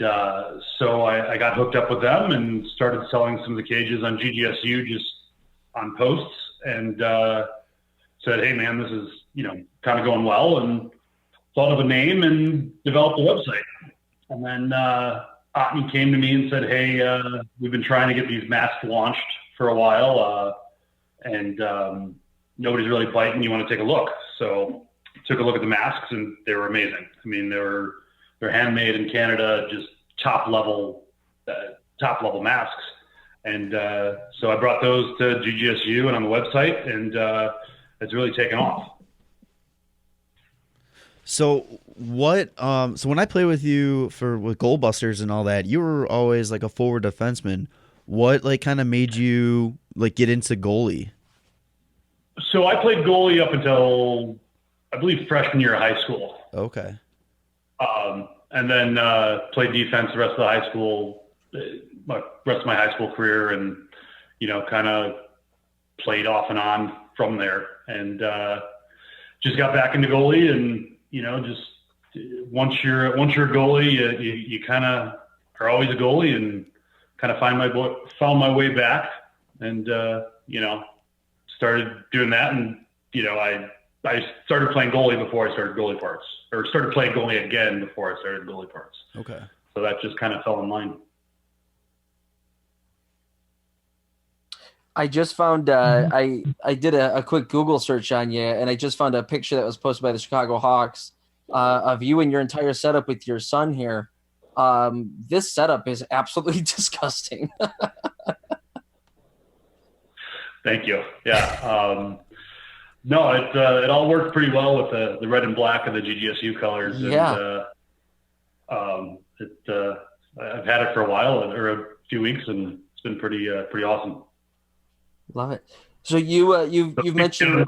so I got hooked up with them and started selling some of the cages on GGSU just on posts, and said, hey man, this is, kind of going well, and thought of a name and developed a website. And then Otney came to me and said, hey, we've been trying to get these masks launched for a while, and nobody's really biting. You want to take a look? So took a look at the masks, and they were amazing. I mean, they're handmade in Canada, just top level masks. And so I brought those to GGSU and on the website, and it's really taken off. So what? So when I play with you with Goal Busters and all that, you were always like a forward defenseman. What kind of made you get into goalie? So I played goalie up until I believe freshman year of high school. Okay. And then played defense the rest of the high school, rest of my high school career, and kind of played off and on from there, and just got back into goalie, and just once you're a goalie, you kind of are always a goalie, and kind of found my way back, and started doing that, and I started playing goalie before I started GoalieParts, or started playing goalie again before I started GoalieParts. Okay. So that just kind of fell in line. I just found I did a quick Google search on you, and I just found a picture that was posted by the Chicago Hawks of you and your entire setup with your son here. This setup is absolutely disgusting. Thank you. Yeah. No, it all worked pretty well with the red and black of the GGSU colors. Yeah. And I've had it for a while, or a few weeks, and it's been pretty awesome. Love it. So you've mentioned.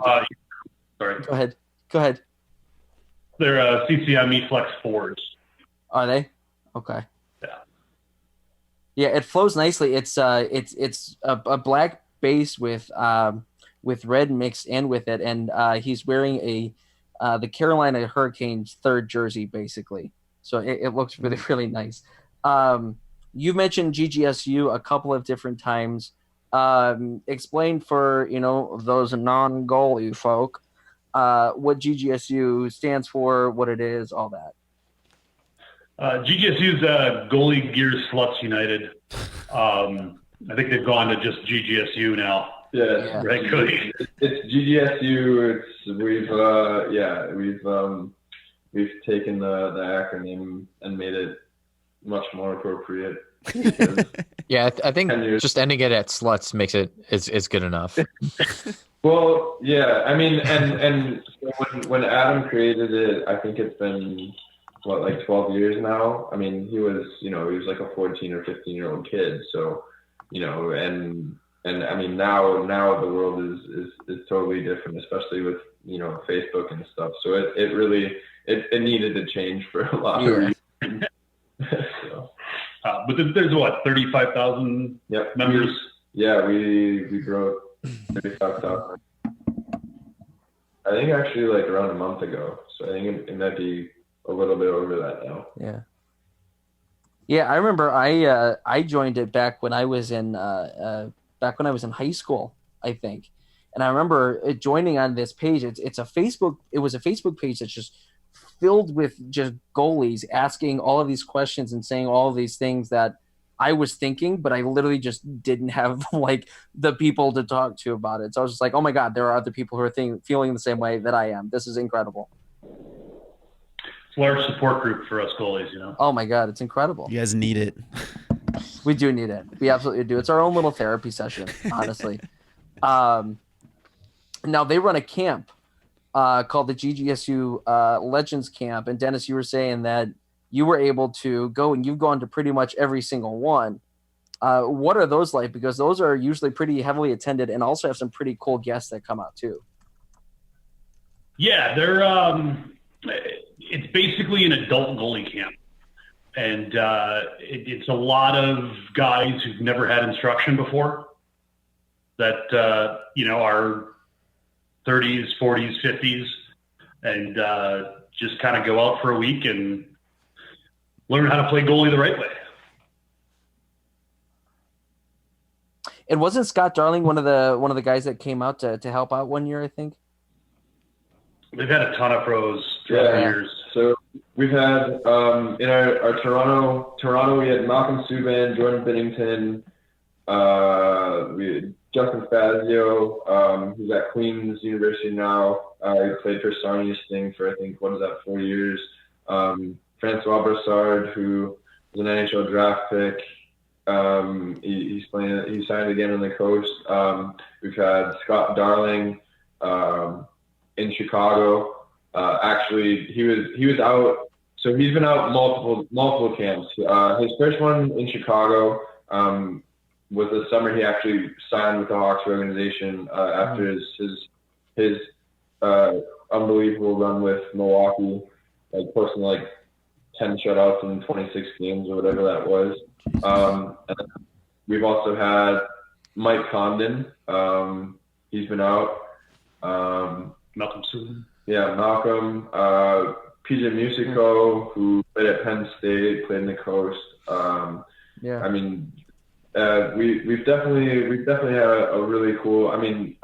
Sorry. Go ahead. They're CCM Flex 4s. Are they? Okay. Yeah. Yeah, it flows nicely. It's a black base with red mixed in with it, and he's wearing the Carolina Hurricanes third jersey basically. So it looks really, really nice. You mentioned GGSU a couple of different times. Explain for those non-goalie folk what GGSU stands for, what it is, all that. GGSU's Goalie Gears Sluts United. I think they've gone to just GGSU now. Yeah. Right, Cody? It's GGSU. We've taken the acronym and made it much more appropriate. Yeah, I think just ending it at sluts makes it is good enough. Well, yeah, I mean, and so when Adam created it, I think it's been like 12 years now. I mean, he was like a 14 or 15-year-old kid. So, and I mean, now the world is totally different, especially with, Facebook and stuff. So it really needed to change for a lot of reasons. So. But there's what, 35,000 members? Yeah, we broke 35,000. I think actually like around a month ago. So I think it might be a little bit over that now. Yeah. Yeah, I remember I joined it back when I was in high school, I think. And I remember joining on this page. It was a Facebook page that's just filled with just goalies asking all of these questions and saying all of these things that I was thinking, but I literally just didn't have like the people to talk to about it. So I was just like, oh my God, there are other people who are feeling the same way that I am. This is incredible. It's a large support group for us goalies, Oh my God, it's incredible. You guys need it. We do need it. We absolutely do. It's our own little therapy session, honestly. Now they run a camp called the GGSU Legends Camp. And Dennis, you were saying that you were able to go, and you've gone to pretty much every single one. What are those like? Because those are usually pretty heavily attended and also have some pretty cool guests that come out too. Yeah, they're it's basically an adult goalie camp. And it's a lot of guys who've never had instruction before that, are 30s, 40s, 50s, and just kind of go out for a week and learn how to play goalie the right way. And wasn't Scott Darling one of the guys that came out to help out one year, I think? They've had a ton of pros throughout the years. So we've had in our Toronto, we had Malcolm Subban, Jordan Binnington, we had Justin Fazio, who's at Queen's University now. He played for Sarnia Sting for, I think, 4 years. Francois Brassard, who was an NHL draft pick. He signed again on the coast. We've had Scott Darling in Chicago. Actually, he was out. So he's been out multiple camps. His first one in Chicago was the summer he actually signed with the Hawks organization after his unbelievable run with Milwaukee, like posting like 10 shutouts in 26 games or whatever that was. And we've also had Mike Condon. He's been out. Malcolm Subban. Yeah, Malcolm. PJ Musico, who played at Penn State, played in the Coast. Yeah. I mean, we've definitely had a really cool. I mean,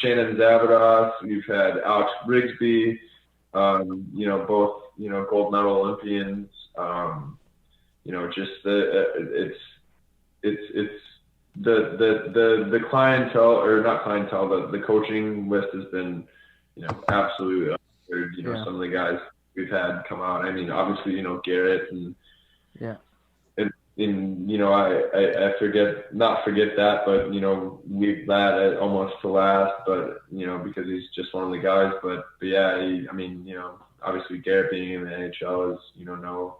Shannon Zavados. We've had Alex Rigsby. Both gold medal Olympians. just it's the clientele, or not clientele, the coaching list has been, absolutely absurd. Some of the guys we've had come out. I mean, obviously, Garrett and I not forget that, but leave that almost to last, but because he's just one of the guys. But yeah, obviously Garrett being in the NHL is no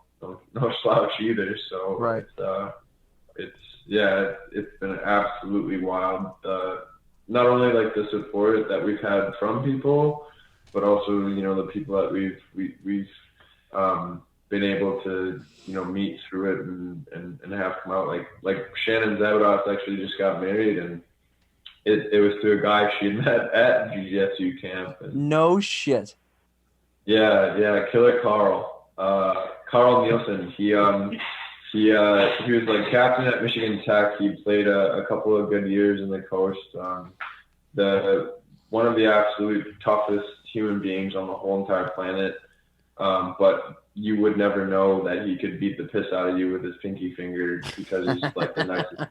slouch either. So right. It's been absolutely wild. Not only like the support that we've had from people, but also the people that we've been able to meet through it and have come out, like Shannon Zabados actually just got married, and it was to a guy she met at GSU camp. And no shit. Yeah, Killer Carl Nielsen. He was like captain at Michigan Tech. He played a couple of good years in the coast. One of the absolute toughest human beings on the whole entire planet. But you would never know that he could beat the piss out of you with his pinky finger, because he's like the nicest.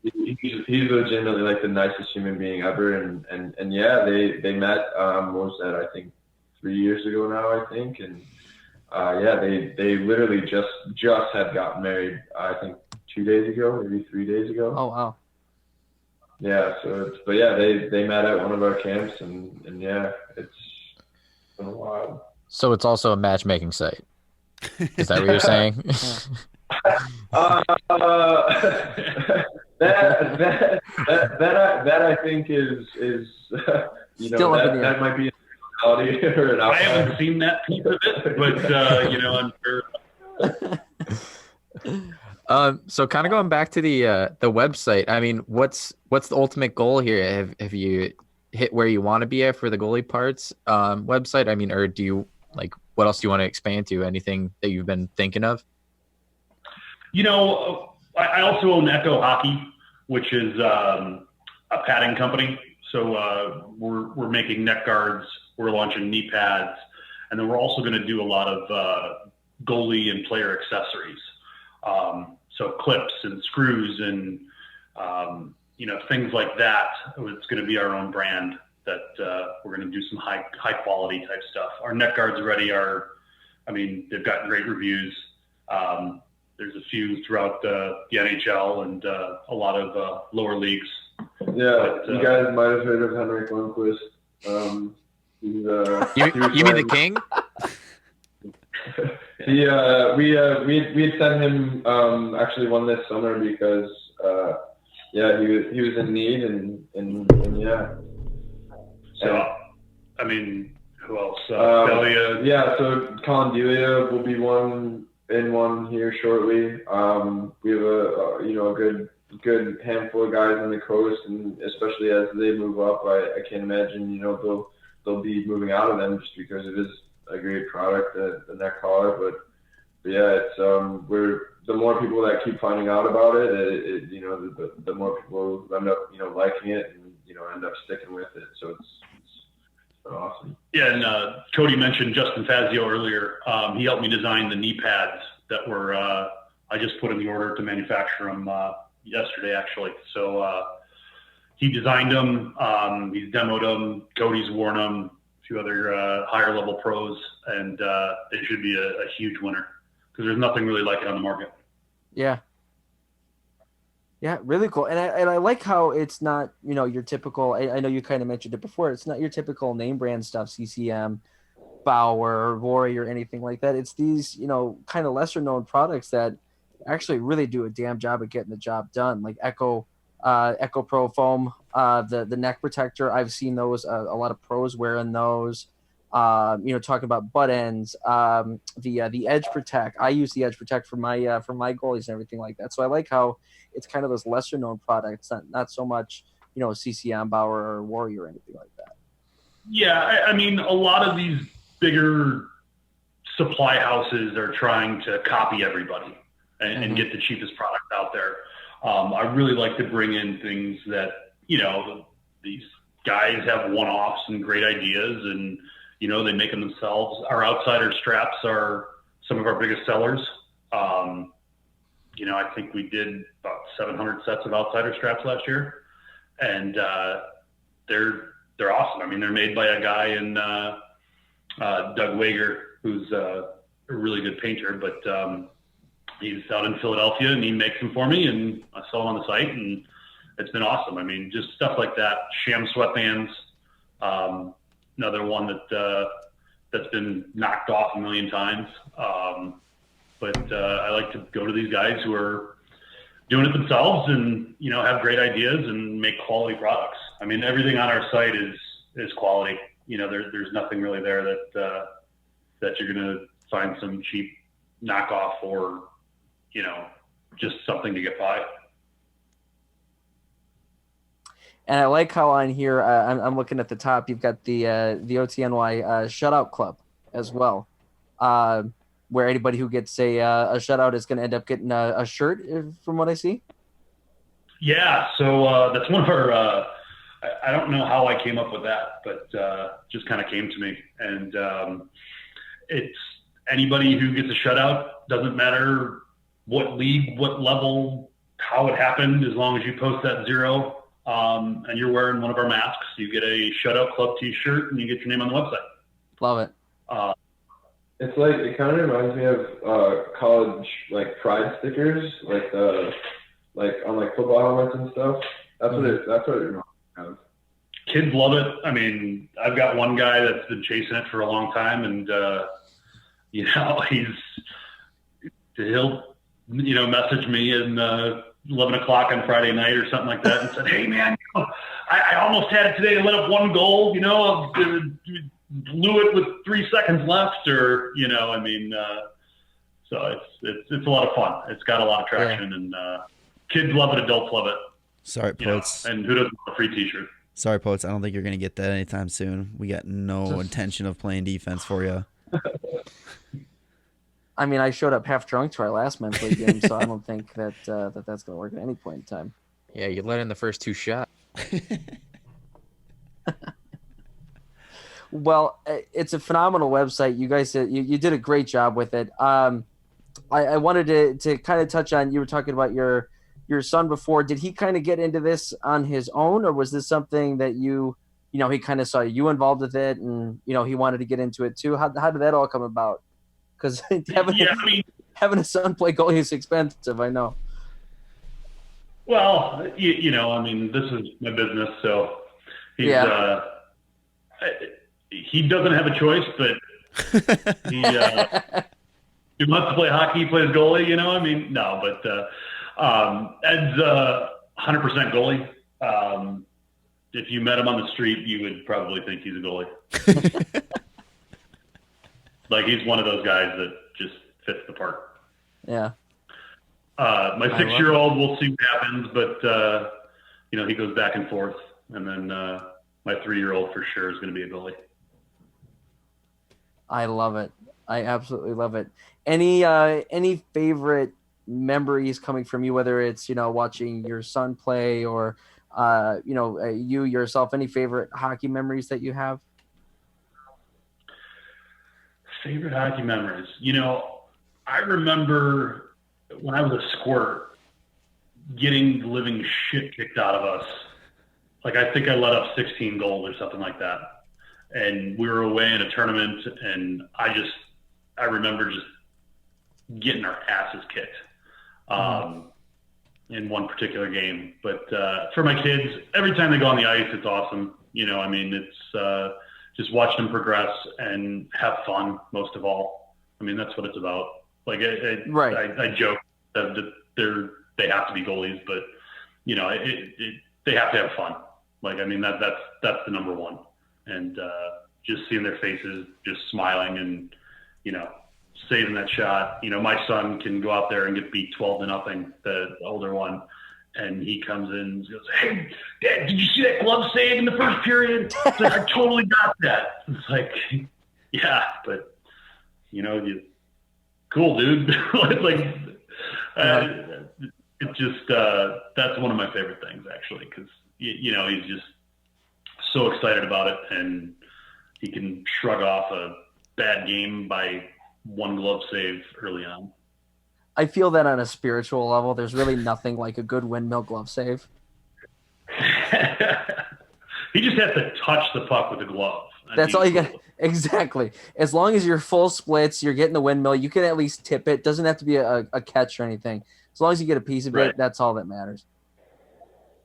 He's legitimately like the nicest human being ever. And yeah, they met. What was that? I think 3 years ago now. I think. And they literally just had gotten married. I think 2 days ago, maybe 3 days ago. Oh wow. Yeah. They met at one of our camps, and yeah, it's been a while. So it's also a matchmaking site. Is that what you're saying? That I think is Still up in the that air. might be a reality or an I outside. haven't seen that piece of it, but I'm sure. So kind of going back to the website. I mean, what's the ultimate goal here? Have you hit where you want to be at for the GoalieParts website? I mean, or do you what else do you want to expand to? Anything that you've been thinking of? I also own Echo Hockey, which is a padding company. So we're making neck guards. We're launching knee pads, and then we're also going to do a lot of goalie and player accessories. So clips and screws and things like that. It's going to be our own brand that we're going to do some high quality type stuff. Our neck guards already they've got great reviews. There's a few throughout the NHL and a lot of lower leagues. Yeah, you guys might have heard of Henrik Lundqvist. You mean the king? We had sent him actually one this summer because he was in need and yeah. So who else? Delia. Yeah, so Colin Delia will be one here shortly. We have a good handful of guys on the coast, and especially as they move up, I can't imagine they'll be moving out of them just because it is a great product, the neck collar. But yeah, it's the more people that keep finding out about it, the more people end up liking it and end up sticking with it. So it's awesome. Yeah, and Cody mentioned Justin Fazio earlier. He helped me design the knee pads that were I just put in the order to manufacture them yesterday, actually. So he designed them. He's demoed them. Cody's worn them. A few other higher level pros, and it should be a huge winner because there's nothing really like it on the market. Yeah. Yeah, really cool. And I like how it's not, your typical, I know you kind of mentioned it before, it's not your typical name brand stuff, CCM, Bauer, Warrior, anything like that. It's these, kind of lesser known products that actually really do a damn job of getting the job done. Like Echo Pro Foam, the neck protector. I've seen those, a lot of pros wearing those. Talking about butt ends, the Edge Protect. I use the Edge Protect for my goalies and everything like that. So I like how it's kind of those lesser known products, not so much, CCM, Bauer, or Warrior or anything like that. Yeah, a lot of these bigger supply houses are trying to copy everybody and get the cheapest product out there. I really like to bring in things that, these guys have one-offs and great ideas and, they make them themselves. Our outsider straps are some of our biggest sellers. I think we did about 700 sets of outsider straps last year, and they're awesome. I mean, they're made by a guy in Doug Wager, who's a really good painter, but he's out in Philadelphia, and he makes them for me, and I sell them on the site, and it's been awesome. I mean, just stuff like that. Sham sweatbands, another one that's been knocked off a million times. But I like to go to these guys who are doing it themselves and, have great ideas and make quality products. I mean, everything on our site is quality. There's nothing really there that you're going to find some cheap knockoff or, just something to get by. And I like how on here, I'm looking at the top, you've got the OTNY shutout club as well, where anybody who gets a shutout is going to end up getting a shirt, from what I see. Yeah, so that's one of our. I don't know how I came up with that, but just kind of came to me, and it's anybody who gets a shutout. Doesn't matter what league, what level, how it happened, as long as you post that 0 and you're wearing one of our masks, you get a shutout club T-shirt and you get your name on the website. Love it. It's like, it kind of reminds me of college pride stickers, like on football helmets and stuff. That's what it reminds me of. Kids love it. I mean, I've got one guy that's been chasing it for a long time, and he'll message me in 11 o'clock on Friday night or something like that and said, "Hey man, I almost had it today to let up one goal, blew it with 3 seconds left," or, so it's a lot of fun. It's got a lot of traction, and kids love it. Adults love it. Sorry, Poets. And who doesn't want a free T-shirt? Sorry, Poets. I don't think you're going to get that anytime soon. We got no intention of playing defense for you. I mean, I showed up half drunk to our last men's league game, so I don't think that that's going to work at any point in time. Yeah, you let in the first 2 shots. Well, it's a phenomenal website. You guys, you did a great job with it. I wanted to kind of touch on, you were talking about your son before. Did he kind of get into this on his own, or was this something that he kind of saw you involved with it, and he wanted to get into it too? How did that all come about? Because having a son play goalie is expensive, I know. Well, this is my business, so he doesn't have a choice, but he wants to play hockey, he plays goalie, no, but Ed's 100% goalie. If you met him on the street, you would probably think he's a goalie. He's one of those guys that just fits the part. Yeah. My 6-year-old, we'll see what happens, but he goes back and forth, and then my 3-year-old for sure is going to be a goalie. I love it. I absolutely love it. Any favorite memories coming from you, whether it's watching your son play or you yourself? Any favorite hockey memories that you have? Favorite hockey memories. I remember when I was a squirt getting the living shit kicked out of us. I think I let up 16 goals or something like that. And we were away in a tournament, and I remember just getting our asses kicked in one particular game. But for my kids, every time they go on the ice, it's awesome. It's just watch them progress and have fun, most of all. That's what it's about. Right. I joke that they have to be goalies, but they have to have fun. That's the number one. And just seeing their faces, just smiling and saving that shot. My son can go out there and get beat 12-0, the older one. And he comes in and goes, "Hey, Dad, did you see that glove save in the first period?" It's I totally got that. It's yeah, but cool, dude. It just that's one of my favorite things, actually, because he's just so excited about it, and he can shrug off a bad game by one glove save early on. I feel that on a spiritual level, there's really nothing like a good windmill glove save. He just has to touch the puck with the glove. That's all you got. Exactly. As long as you're full splits, you're getting the windmill, you can at least tip it. Doesn't have to be a catch or anything. As long as you get a piece of it, that's all that matters.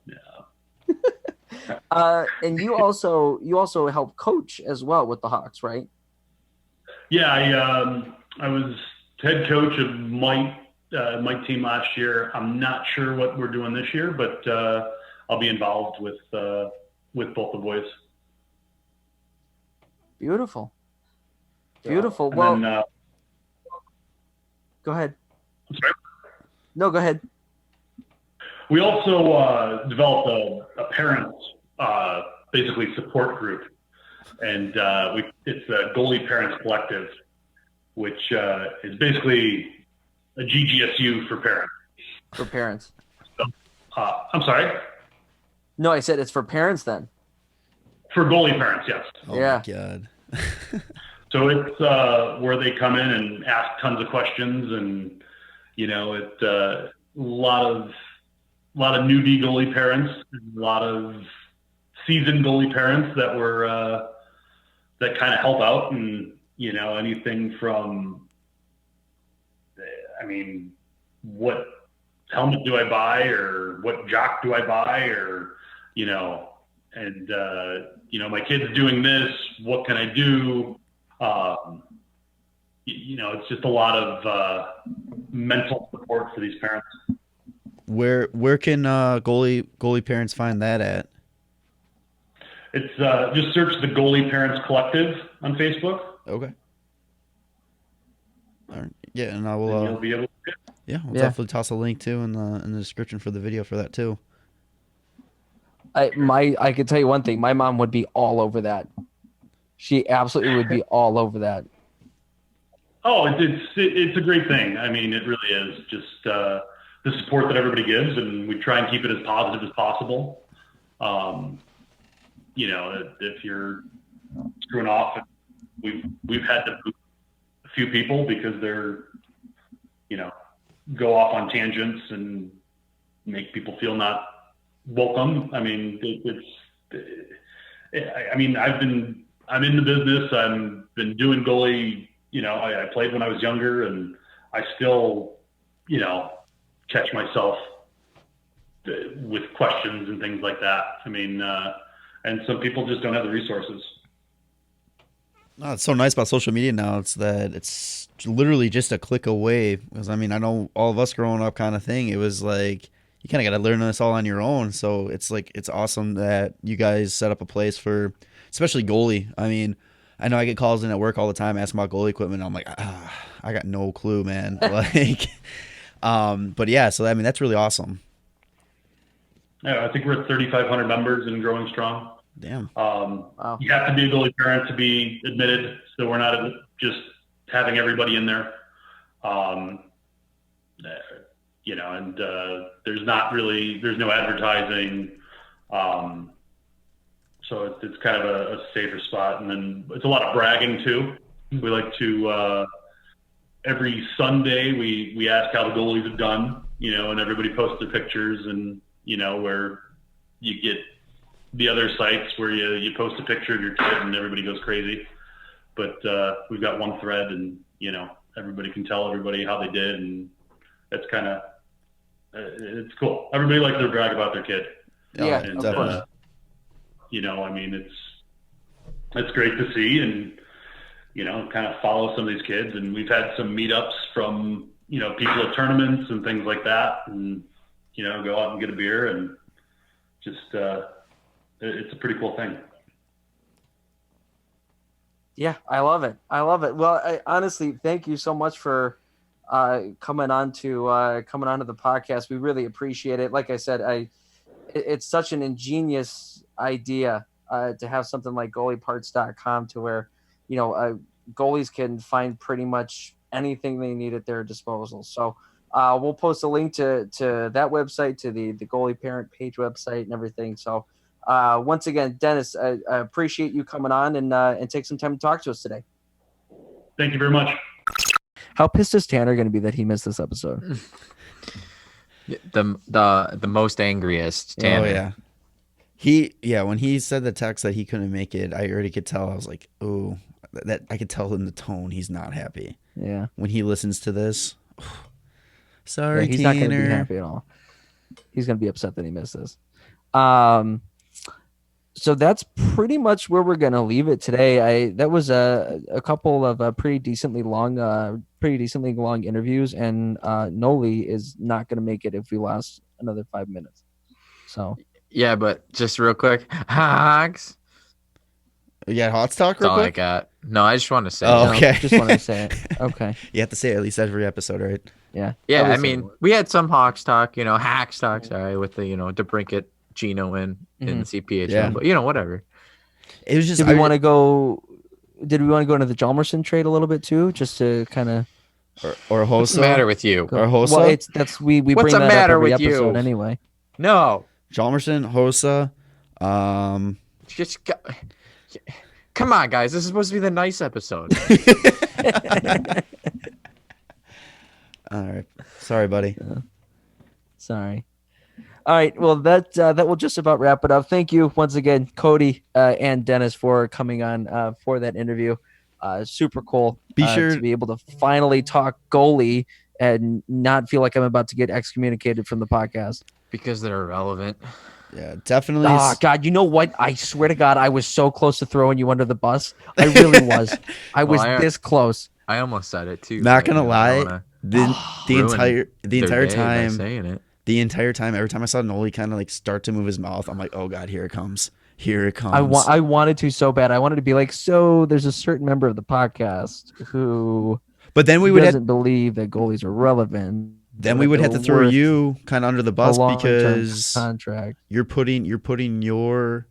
Yeah. And you also help coach as well with the Hawks, right? Yeah, I was head coach of Mike team last year. I'm not sure what we're doing this year, but I'll be involved with both the boys. Beautiful. And Well, then, go ahead. I'm sorry. No, go ahead. We also developed a parents basically support group, and it's a Goalie Parents Collective, which is basically a GGSU for parents. For parents. So, I'm sorry? No, I said it's for parents then. For goalie parents, yes. Oh Yeah. my God. So it's where they come in and ask tons of questions, and it's a lot of newbie goalie parents, a lot of seasoned goalie parents that were that kind of help out, and anything from, what helmet do I buy, or what jock do I buy, or and my kid's doing this, what can I do? It's just a lot of mental support for these parents. Where can goalie parents find that at? It's just search the Goalie Parents Collective on Facebook. Okay. All right. Yeah, and I And will. you'll be able to. Yeah, we'll definitely toss a link too in the description for the video for that too. I could tell you one thing. My mom would be all over that. She absolutely would be all over that. Oh, it's a great thing. It really is just the support that everybody gives, and we try and keep it as positive as possible. If you're screwing off, we've had to boot a few people because they're, go off on tangents and make people feel not welcome. I'm in the business. I've been doing goalie. I played when I was younger, and I still, catch myself with questions and things like that. And some people just don't have the resources. Oh, it's so nice about social media now. It's that it's literally just a click away. Because I know all of us growing up kind of thing. It was like you kind of got to learn this all on your own. So it's awesome that you guys set up a place for, especially goalie. I know I get calls in at work all the time asking about goalie equipment. I'm like, I got no clue, man. But yeah, so that's really awesome. Yeah, I think we're at 3,500 members and growing strong. Damn. Wow. You have to be a goalie parent to be admitted, so we're not just having everybody in there. And there's no advertising. So it's kind of a safer spot. And then it's a lot of bragging too. We like to, every Sunday we ask how the goalies have done, and everybody posts their pictures, and, where you get the other sites where you post a picture of your kid and everybody goes crazy. But we've got one thread, and, everybody can tell everybody how they did. And that's kind of, it's cool. Everybody likes to brag about their kid. Yeah, And, of course. it's great to see, and, kind of follow some of these kids. And we've had some meetups from, people at tournaments and things like that, and, go out and get a beer, and just, it's a pretty cool thing. Yeah, I love it. Well, honestly, thank you so much for coming on to the podcast. We really appreciate it. Like I said, it's such an ingenious idea to have something like goalieparts.com, to where goalies can find pretty much anything they need at their disposal. So we'll post a link to that website, to the goalie parent page website, and everything. So once again, Dennis, I appreciate you coming on and take some time to talk to us today. Thank you very much. How pissed is Tanner going to be that he missed this episode? The most angriest Tanner. Oh yeah. When he said the text that he couldn't make it, I already could tell. I was like, oh, that I could tell in the tone he's not happy. Yeah. When he listens to this, sorry, he's Tanner. not going to be happy at all. He's going to be upset that he missed this. So that's pretty much where we're going to leave it today. That was a couple of pretty decently long interviews, and Noli is not going to make it if we last another 5 minutes. So yeah, but just real quick, Hogs. You got Hots talk That's real all quick? I got. No, I just want to say. Oh, okay. Just wanted to say it. Okay. You have to say it at least every episode, right? Yeah. Yeah, I mean, we had some Hawks talk, Hacks talk, sorry, with the, DeBrincat Gino in the CPHL, but whatever. It was just. Did we want to go into the Jalmerson trade a little bit too, just to kind of or Hossa? What's the matter with you? Or Hossa? Well, we What's bring the that matter up every with you? episode anyway. No. Jalmerson, Hossa. Come on, guys. This is supposed to be the nice episode. All right. Sorry, buddy. Sorry. All right. Well, that will just about wrap it up. Thank you once again, Cody and Dennis, for coming on for that interview. Super cool. Be sure to be able to finally talk goalie and not feel like I'm about to get excommunicated from the podcast. Because they're irrelevant. Yeah, definitely. Oh, God, you know what? I swear to God, I was so close to throwing you under the bus. I really was. I was this close. I almost said it too. Not gonna lie, the entire time, saying it. The entire time, every time I saw Noli kind of like start to move his mouth, I'm like, oh God, here it comes. Here it comes. I wanted to so bad. I wanted to be like, so there's a certain member of the podcast who, but then we doesn't believe that goalies are relevant. Then we would have to throw you kind of under the bus because contract. You're putting your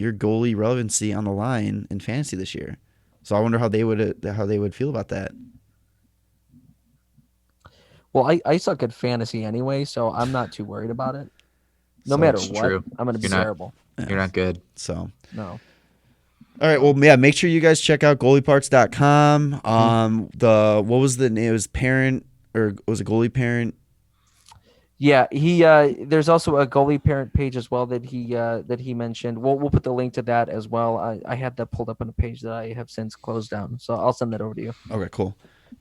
goalie relevancy on the line in fantasy this year. So I wonder how they would feel about that. Well, I suck at fantasy anyway, so I'm not too worried about it. No matter what, true. I'm going to be terrible. You're not good. So no. All right. Well, yeah. Make sure you guys check out goalieparts.com. What was the name? It was Parent. Or was it Goalie Parent? Yeah, he. There's also a Goalie Parent page as well that he mentioned. We'll put the link to that as well. I had that pulled up on a page that I have since closed down, so I'll send that over to you. Okay, cool.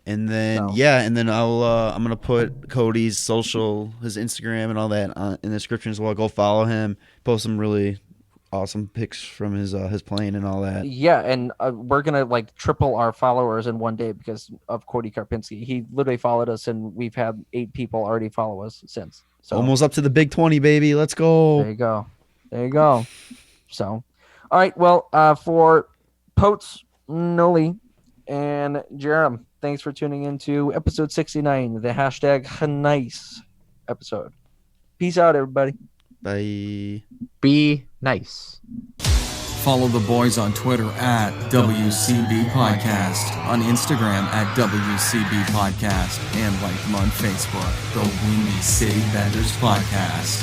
And then I'm gonna put Cody's social, his Instagram, and all that in the description as well. Go follow him. Post some really awesome pics from his plane and all that. Yeah, and we're gonna triple our followers in one day because of Cody Karpinski. He literally followed us, and we've had 8 people already follow us since. So almost up to the big 20, baby. Let's go. There you go. So, all right. Well, for Poets, Noli, and Jerem, thanks for tuning into episode 69, the #nice episode. Peace out, everybody. Bye. Be nice. Follow the boys on Twitter at WCBPodcast, on Instagram at WCBPodcast, and like them on Facebook, the Windy City Benders Podcast.